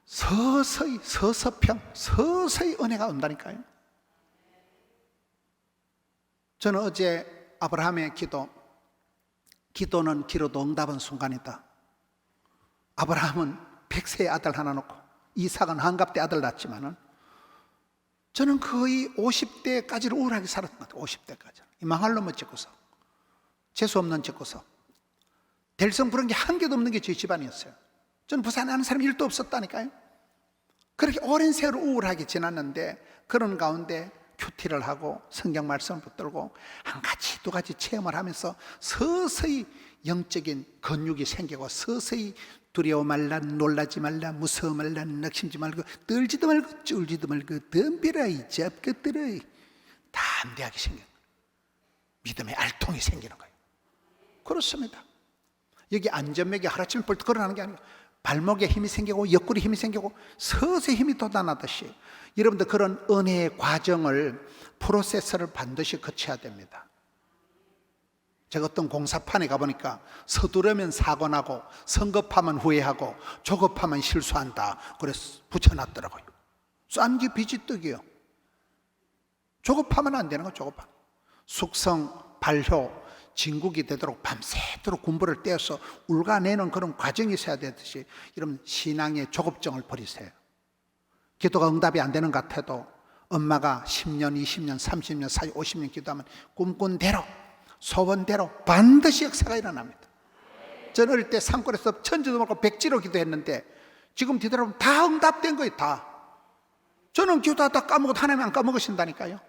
서서히 서서히 은혜가 온다니까요. 저는 어제 아브라함의 기도는 기로도 응답은 순간이다. 아브라함은 100세의 아들 하나 놓고 이삭은 한갑 때 아들 낳았지만은 저는 거의 50대까지를 우울하게 살았던 것 같아요. 50대까지 이 망할 놈을 찍고서 재수 없는 찍고서 될성 부른 게 한 개도 없는 게 저희 집안이었어요. 저는 부산에 아는 사람이 1도 없었다니까요. 그렇게 오랜 세월 우울하게 지났는데 그런 가운데 큐티를 하고 성경 말씀을 붙들고 한 가지 두 가지 체험을 하면서 서서히 영적인 근육이 생기고 서서히 두려워 말라, 놀라지 말라, 무서워 말라, 낙심지 말고 떨지도 말고 쫄지도 말고 덤비라 이 잡것들아. 담대하게 생겨요. 믿음의 알통이 생기는 거예요. 그렇습니다. 여기 안전맥이 하루아침에 벌떡 걸어나는 게 아니에요. 발목에 힘이 생기고 옆구리 힘이 생기고 서서히 힘이 돋아나듯이 여러분들 그런 은혜의 과정을 프로세스를 반드시 거쳐야 됩니다. 제가 어떤 공사판에 가보니까 서두르면 사고나고 성급하면 후회하고 조급하면 실수한다 그래서 붙여놨더라고요. 싼 게 비지떡이요. 조급하면 안 되는 거. 조급하면 숙성, 발효, 진국이 되도록 밤새도록 군부를 떼어서 울가내는 그런 과정이 있어야 되듯이 이런 신앙의 조급증을 버리세요. 기도가 응답이 안 되는 것 같아도 엄마가 10년, 20년, 30년, 40년, 50년 기도하면 꿈꾼 대로 소원대로 반드시 역사가 일어납니다. 저는 어릴 때 산골에서 천지도 모르고 백지로 기도했는데 지금 뒤돌아보면 다 응답된 거예요. 다. 저는 기도하다 까먹어도 하나님 안 까먹으신다니까요.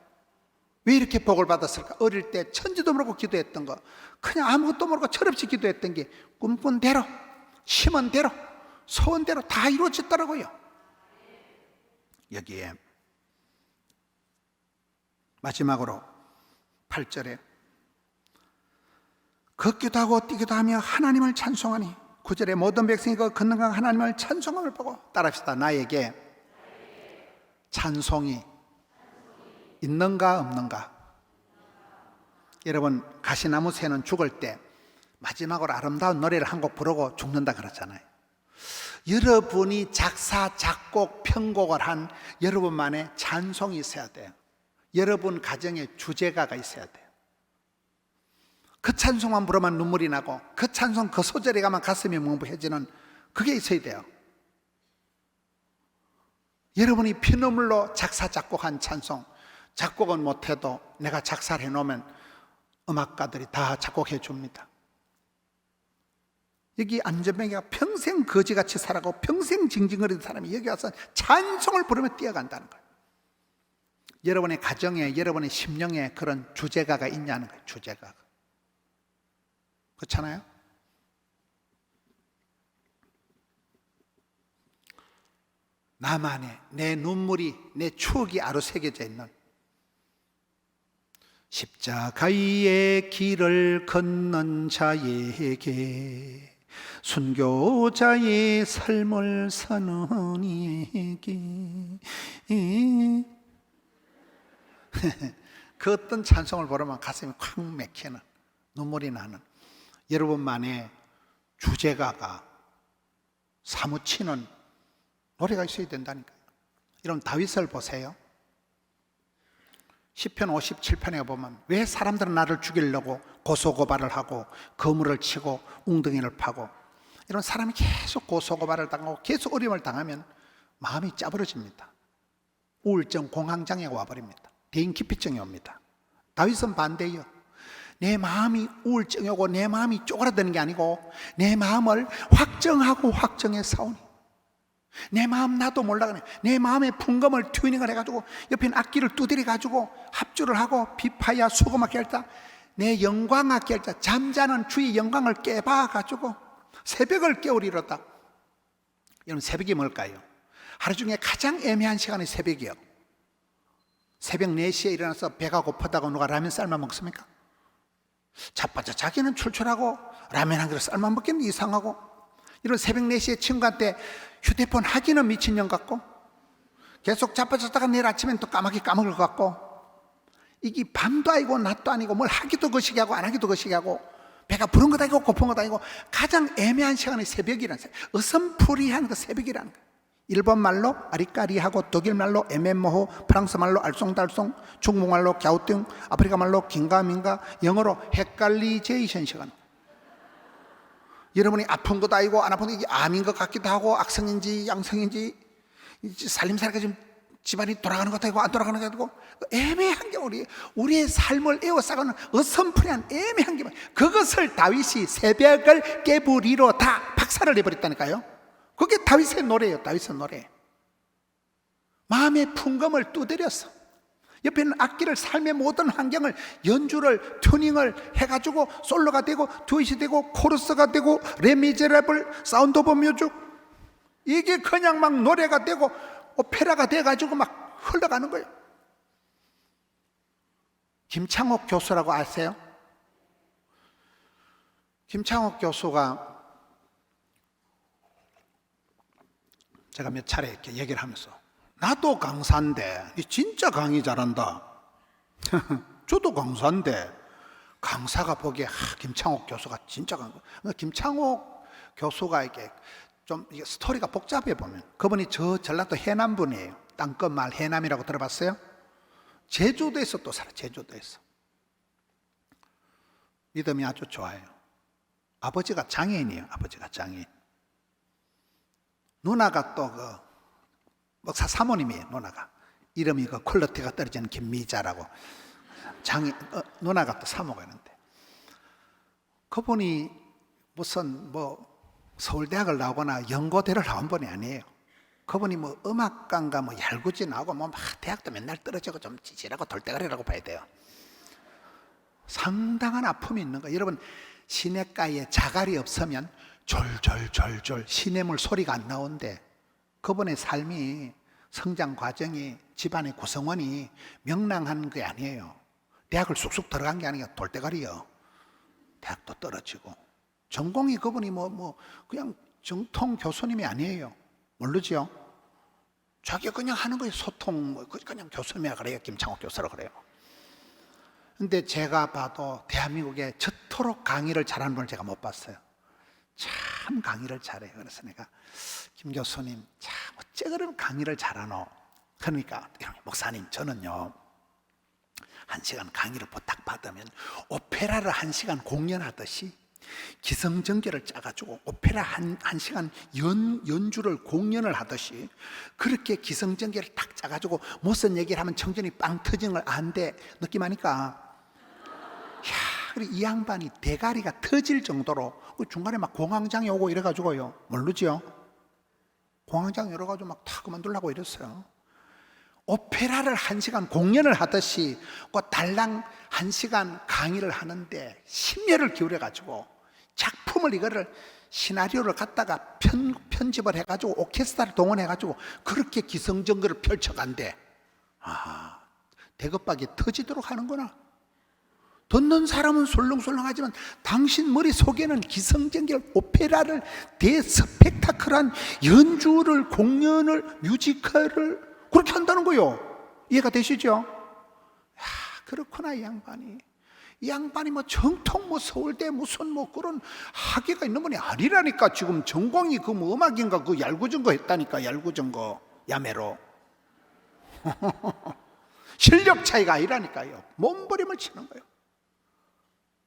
왜 이렇게 복을 받았을까? 어릴 때 천지도 모르고 기도했던 거, 그냥 아무것도 모르고 철없이 기도했던 게 꿈꾼 대로, 심은 대로, 소원대로 다 이루어졌더라고요. 여기에 마지막으로 8절에 걷기도 하고 뛰기도 하며 하나님을 찬송하니, 9절에 모든 백성이 그 건너간 하나님을 찬송함을 보고 따라합시다. 나에게 찬송이 있는가 없는가? 여러분, 가시나무 새는 죽을 때 마지막으로 아름다운 노래를 한 곡 부르고 죽는다 그러잖아요. 여러분이 작사, 작곡, 편곡을 한 여러분만의 찬송이 있어야 돼요. 여러분 가정에 주제가가 있어야 돼요. 그 찬송만 부르면 눈물이 나고 그 찬송 그 소절에 가면 가슴이 뭉뭉해지는 그게 있어야 돼요. 여러분이 피눈물로 작사, 작곡한 찬송, 작곡은 못해도 내가 작사를 해놓으면 음악가들이 다 작곡해 줍니다. 여기 안전뱅이가 평생 거지같이 살아가고 평생 징징거리는 사람이 여기 와서 찬송을 부르며 뛰어간다는 거예요. 여러분의 가정에, 여러분의 심령에 그런 주제가가 있냐는 거예요. 주제가가. 그렇잖아요? 나만의 내 눈물이, 내 추억이 아로새겨져 있는 십자가의 길을 걷는 자에게, 순교자의 삶을 사는 이에게 그 어떤 찬송을 부르면 가슴이 콱 막히는, 눈물이 나는 여러분만의 주제가가 사무치는 노래가 있어야 된다니까요. 여러분 다윗을 보세요. 시편 57편에 보면 왜 사람들은 나를 죽이려고 고소고발을 하고 거물을 치고 웅덩이를 파고, 이런 사람이 계속 고소고발을 당하고 계속 어려움을 당하면 마음이 짜부러집니다. 우울증, 공황장애가 와버립니다. 대인기피증이 옵니다. 다윗은 반대예요. 내 마음이 우울증이 오고 내 마음이 쪼그라드는 게 아니고 내 마음을 확정하고 확정해 싸우니, 내 마음 나도 몰라가네. 내 마음의 풍금을 튜닝을 해가지고 옆에 있는 악기를 두드려 가지고 합주를 하고 비파야 수고막히 할때 내 영광 악기 할때 잠자는 주의 영광을 깨봐 가지고 새벽을 깨우리로다. 여러분, 새벽이 뭘까요? 하루 중에 가장 애매한 시간이 새벽이요. 새벽 4시에 일어나서 배가 고프다고 누가 라면 삶아 먹습니까? 자빠져 자기는 출출하고 라면 한 그릇 삶아 먹기는 이상하고, 이런 새벽 4시에 친구한테 휴대폰 하기는 미친년 같고 계속 자빠졌다가 내일 아침엔 또 까먹을 것 같고, 이게 밤도 아니고 낮도 아니고 뭘 하기도 거시기 하고 안 하기도 거시기 하고 배가 부른 것도 아니고 고픈 것도 아니고 가장 애매한 시간이 새벽이라는 거예요. 어슴푸리한 그 새벽이라는 거예요. 일본 말로 아리까리하고 독일 말로 애매모호, 프랑스 말로 알쏭달쏭, 중국 말로 갸우뚱, 아프리카 말로 긴가민가, 영어로 헷갈리제이션 시간. 여러분이 아픈 것도 아니고 안 아픈 게 암인 것 같기도 하고 악성인지 양성인지 살림살이가 지금 집안이 돌아가는 것도 아니고 안 돌아가는 것도 아니고 애매한 게 우리의 삶을 에워싸가는 어슴푸레한 애매한 게, 그것을 다윗이 새벽을 깨부리로 다 박살을 내버렸다니까요. 그게 다윗의 노래예요. 다윗의 노래. 마음의 풍금을 두드렸어. 옆에 있는 악기를 삶의 모든 환경을 연주를 튜닝을 해가지고 솔로가 되고 듀엣이 되고 코러스가 되고 레미제라블, 사운드 오브 뮤직, 이게 그냥 막 노래가 되고 오페라가 돼가지고 막 흘러가는 거예요. 김창옥 교수라고 아세요? 김창옥 교수가 제가 몇 차례 이렇게 얘기를 하면서 나도 강사인데 진짜 강의 잘한다. 저도 강사인데 강사가 보기에 김창옥 교수가 진짜 김창옥 교수가 이게 좀 이게 스토리가 복잡해 보면 그분이 저 전라도 해남 분이에요. 땅끝 말 해남이라고 들어봤어요? 제주도에서 또 살아. 제주도에서 믿음이 아주 좋아요. 아버지가 장애인이에요. 아버지가 장애인. 누나가 또 그 목사 사모님이에요. 누나가 이름이 그 퀄리티가 떨어지는 김미자라고 누나가 또 사모가 있는데 그분이 무슨 뭐 서울대학을 나오거나 연고대를 나온 분이 아니에요. 그분이 뭐 음악가인가 뭐 얄궂이 나오고 뭐 막 대학도 맨날 떨어지고 좀 찌질하고 돌대가리라고 봐야 돼요. 상당한 아픔이 있는 거예요. 여러분 시냇가에 자갈이 없으면 졸졸졸졸 시냇물 소리가 안 나온대. 그분의 삶이 성장 과정이 집안의 구성원이 명랑한 게 아니에요. 대학을 쑥쑥 들어간 게 아니라 돌대가리요. 대학도 떨어지고 전공이 그분이 뭐 그냥 정통 교수님이 아니에요. 모르지요? 자기가 그냥 하는 거예요. 소통 그냥 교수님이라 그래요. 김창옥 교수라 그래요. 근데 제가 봐도 대한민국에 저토록 강의를 잘하는 분을 제가 못 봤어요. 참 강의를 잘해요. 그래서 내가 김 교수님 참 어째 그런 강의를 잘하노. 그러니까 목사님 저는요 1시간 강의를 부탁받으면 오페라를 1시간 공연하듯이 기성전결을 짜가지고 오페라 한 시간 연주를 공연을 하듯이 그렇게 기성전결을 딱 짜가지고 무슨 얘기를 하면 청전이 빵 터지는 걸 안돼 느낌 아니까 그리고 이 양반이 대가리가 터질 정도로 중간에 막 공황장애 오고 이래가지고요. 모르지요? 공황장애 이래가지고 막 다 그만두려고 이랬어요. 오페라를 1시간 공연을 하듯이 달랑 1시간 강의를 하는데 심혈을 기울여가지고 작품을 이거를 시나리오를 갖다가 편집을 해가지고 오케스트라를 동원해가지고 그렇게 기성전결을 펼쳐간대. 대급박이 터지도록 하는구나. 듣는 사람은 솔렁솔렁하지만 당신 머릿속에는 기성전결 오페라를 대스펙타클한 연주를 공연을 뮤지컬을 그렇게 한다는 거요. 이해가 되시죠? 그렇구나. 이 양반이 뭐 정통 뭐 서울대 무슨 뭐 그런 학위가 있는 분이 아니라니까. 지금 전공이 그 뭐 음악인가 그 얄궂은 거 했다니까. 얄궂은 거 야매로 실력 차이가 아니라니까요. 몸부림을 치는 거예요.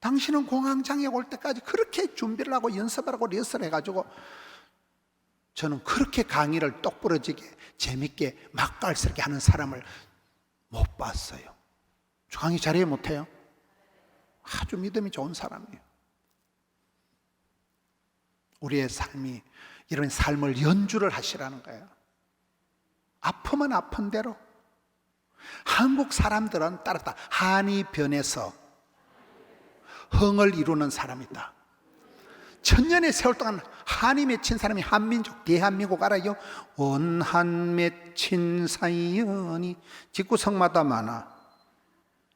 당신은 공황장애 올 때까지 그렇게 준비를 하고 연습을 하고 리허설을 해가지고 저는 그렇게 강의를 똑부러지게 재밌게 맛깔스럽게 하는 사람을 못 봤어요. 저 강의 잘해요 못해요? 아주 믿음이 좋은 사람이에요. 우리의 삶이 이런 삶을 연주를 하시라는 거예요. 아프면 아픈 대로. 한국 사람들은 따랐다. 한이 변해서 흥을 이루는 사람이다. 천년의 세월 동안 한이 맺힌 사람이 한민족, 대한민국 알아요? 원한 맺힌 사연이 집구석마다 많아.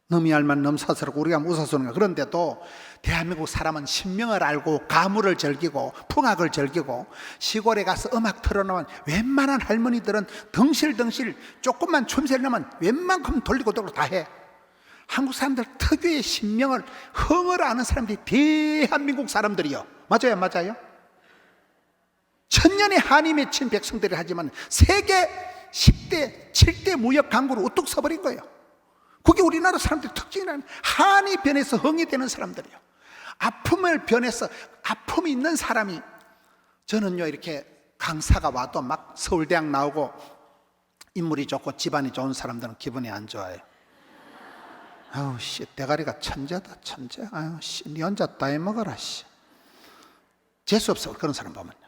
넘이 알만 넘사스럽고 우리가 우사스러운가. 그런데도 대한민국 사람은 신명을 알고 가물을 즐기고 풍악을 즐기고 시골에 가서 음악 틀어놓으면 웬만한 할머니들은 덩실덩실 조금만 춤새를 넣으면 웬만큼 돌리고 돌고 다 해. 한국 사람들 특유의 신명을 흥을 아는 사람들이 대한민국 사람들이요. 맞아요? 천년의 한이 맺힌 백성들이 하지만 세계 10대, 7대 무역 강국으로 우뚝 서버린 거예요. 그게 우리나라 사람들의 특징이라는 한이 변해서 흥이 되는 사람들이에요. 아픔을 변해서 아픔이 있는 사람이 저는요 이렇게 강사가 와도 막 서울대학 나오고 인물이 좋고 집안이 좋은 사람들은 기분이 안 좋아요. 아우 씨 대가리가 천재다 천재. 아유 씨 니 혼자 다 해먹어라 씨. 재수 없어 그런 사람 보면요.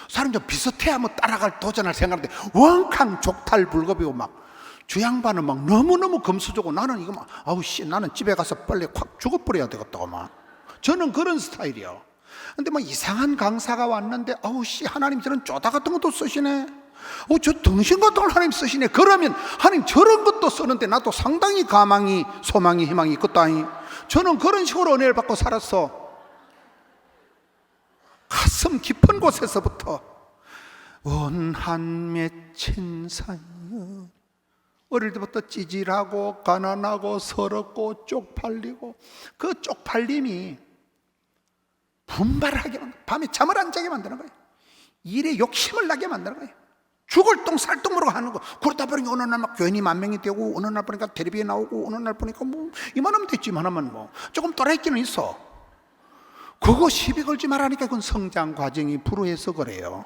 사람 좀 비슷해야 뭐 따라갈 도전할 생각하는데 원캉 족탈불급이고 막 주양반은 막 너무너무 검수적고 나는 이거 막 아우 씨 나는 집에 가서 빨리 확 죽어버려야 되겠다고 막 저는 그런 스타일이요. 근데 뭐 이상한 강사가 왔는데 아우 씨 하나님 저런 쪼다 같은 것도 쓰시네. 저 등신 같은 걸 하나님 쓰시네. 그러면 하나님 저런 것도 쓰는데 나도 상당히 가망이 소망이 희망이 있겠다니. 저는 그런 식으로 은혜를 받고 살았어. 가슴 깊은 곳에서부터 원한 맺힌 사연. 어릴 때부터 찌질하고 가난하고 서럽고 쪽팔리고 그 쪽팔림이 분발하게 만들어, 밤에 잠을 안 자게 만드는 거예요. 일에 욕심을 나게 만드는 거예요. 죽을 똥 살 똥으로 하는 거. 그러다 보니까 어느 날 막 교인이 10,000명이 되고, 어느 날 보니까 텔레비에 나오고, 어느 날 보니까 뭐 이만하면 됐지, 이만하면 뭐 조금 또라이끼는 있어. 그거 시비 걸지 말라니까. 그건 성장 과정이 불우해서 그래요.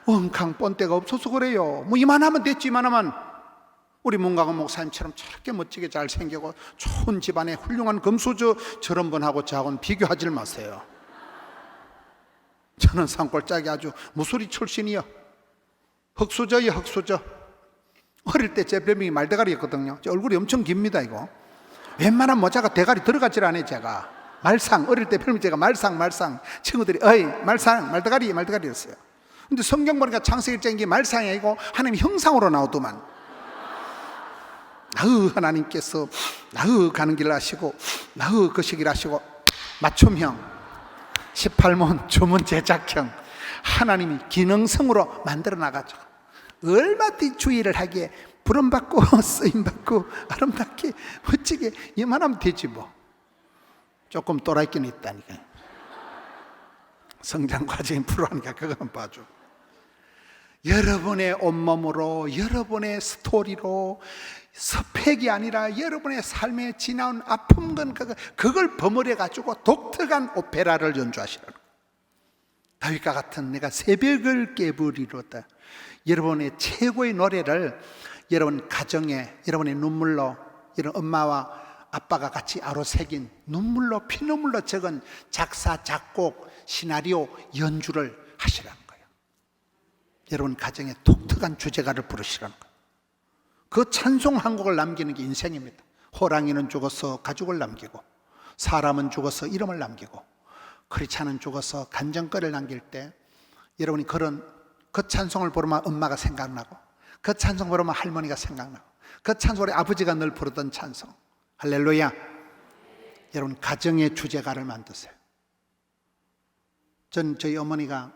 엉캉 뻔때가 없어서 그래요. 뭐 이만하면 됐지, 이만하면. 우리 문광원 목사님처럼 저렇게 멋지게 잘생기고 좋은 집안에 훌륭한 금수저 저런 분하고 저하고는 비교하지 마세요. 저는 산골짜기 아주 무수리 출신이요. 흑수저요, 흑수저. 어릴 때 제 별명이 말대가리였거든요. 제 얼굴이 엄청 깁니다, 이거. 웬만한 모자가 대가리 들어가질 않아요, 제가. 말상, 어릴 때 별명이 제가 말상. 친구들이, 어이, 말상, 말대가리였어요. 근데 성경 보니까 창세기 1장이 말상이 아니고 하나님 형상으로 나오더만. 나의 하나님께서 나의 가는 길을 아시고 나의 거시기를 아시고 맞춤형 18문 주문 제작형 하나님이 기능성으로 만들어 나가죠. 얼마든지 주의를 하기에 부름받고 쓰임받고 아름답게 멋지게 이만하면 되지 뭐. 조금 또라이끼는 있다니까. 성장 과정이 불우하니까 그거는 봐줘. 여러분의 온몸으로, 여러분의 스토리로, 스펙이 아니라 여러분의 삶에 지나온 아픔건 그걸 버무려 가지고 독특한 오페라를 연주하시라는 거예요. 다윗과 같은 내가 새벽을 깨부리로다. 여러분의 최고의 노래를 여러분 가정에, 여러분의 눈물로, 여러분 엄마와 아빠가 같이 아로새긴 눈물로, 피눈물로 적은 작사, 작곡, 시나리오 연주를 하시라는 거예요. 여러분 가정에 독특한 주제가를 부르시라는 거예요. 그 찬송 한 곡을 남기는 게 인생입니다. 호랑이는 죽어서 가죽을 남기고, 사람은 죽어서 이름을 남기고, 크리스찬은 죽어서 간증거리를 남길 때 여러분이 그 찬송을 부르면 엄마가 생각나고, 그 찬송 부르면 할머니가 생각나고, 그 찬송을 아버지가 늘 부르던 찬송. 할렐루야. 여러분 가정의 주제가를 만드세요. 저희 어머니가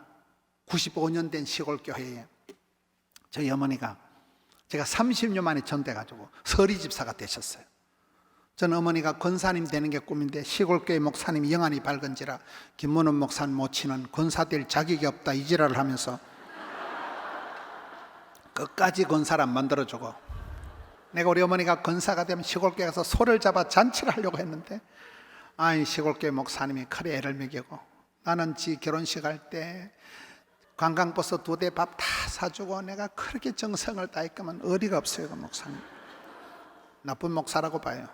95년 된 시골 교회에, 저희 어머니가 제가 30년 만에 전돼가지고 서리집사가 되셨어요. 저는 어머니가 권사님 되는 게 꿈인데 시골교회 목사님이 영안이 밝은지라 김문원 목사님 모치는 권사될 자격이 없다 이 지랄을 하면서 끝까지 권사를 안 만들어주고, 내가 우리 어머니가 권사가 되면 시골교회 가서 소를 잡아 잔치를 하려고 했는데, 아이 시골교회 목사님이 그래 애를 먹이고, 나는 지 결혼식 할 때 관광버스 2대 밥 다 사주고 내가 그렇게 정성을 다했지만 어리가 없어요. 그 목사님 나쁜 목사라고 봐요.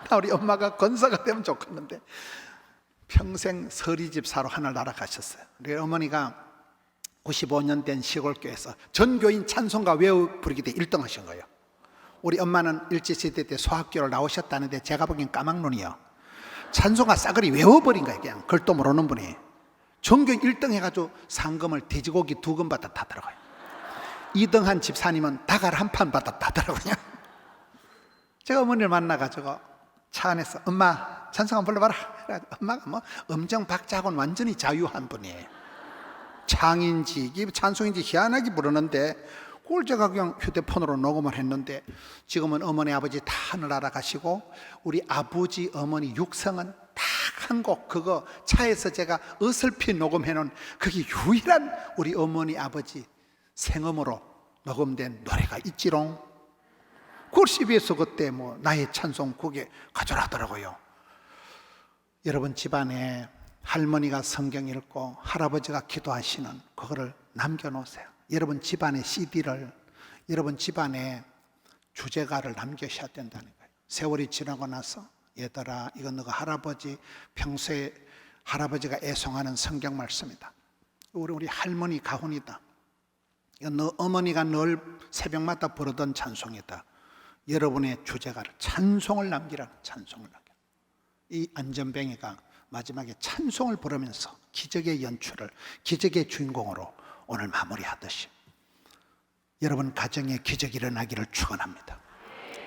나 우리 엄마가 권사가 되면 좋겠는데 평생 서리집사로 하늘 날아가셨어요. 우리 어머니가 95년 된 시골교회에서 전교인 찬송가 외우 부르기 때 1등 하신 거예요. 우리 엄마는 일제시대 때 소학교를 나오셨다는데 제가 보기엔 까막눈이요. 찬송가 싸그리 외워버린 거예요. 그냥 글도 모르는 분이. 전교인 1등 해가지고 상금을 돼지고기 2근 받아 타더라고요. 2등 한 집사님은 닭알 1판 받아 타더라고요. 제가 어머니를 만나가지고 차 안에서 엄마 찬송 한번 불러봐라. 엄마가 뭐 음정박자하고는 완전히 자유한 분이에요. 창인지 찬송인지 희한하게 부르는데 그걸 제가 그냥 휴대폰으로 녹음을 했는데, 지금은 어머니 아버지 다 하늘 알아가시고 우리 아버지 어머니 육성은 딱 한 곡 그거 차에서 제가 어설피 녹음해놓은 그게 유일한 우리 어머니 아버지 생음으로 녹음된 노래가 있지롱. 그걸 CBS 그때 뭐 나의 찬송 그게 가져라더라고요. 여러분 집안에 할머니가 성경 읽고 할아버지가 기도하시는 그거를 남겨놓으세요. 여러분 집안의 CD를, 여러분 집안에 주제가를 남겨셔야 된다는 거예요. 세월이 지나고 나서 얘들아 이건 너가 할아버지 평소에 할아버지가 애송하는 성경 말씀이다. 우리 할머니 가훈이다. 이건 너 어머니가 늘 새벽마다 부르던 찬송이다. 여러분의 주제가를 찬송을 남기라는 찬송을 남겨. 이 안전뱅이가 마지막에 찬송을 부르면서 기적의 연출을 기적의 주인공으로 오늘 마무리하듯이 여러분 가정에 기적이 일어나기를 축원합니다.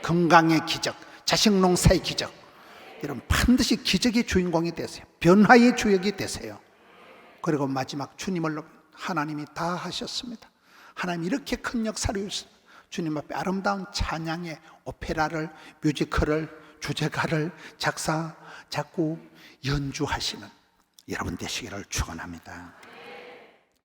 건강의 기적, 자식 농사의 기적, 여러분 반드시 기적의 주인공이 되세요. 변화의 주역이 되세요. 그리고 마지막 주님을 하나님이 다 하셨습니다. 하나님 이렇게 큰 역사를 주님 앞에 아름다운 찬양의 오페라를, 뮤지컬을, 주제가를 작사, 작곡, 연주하시는 여러분 되시기를 축원합니다.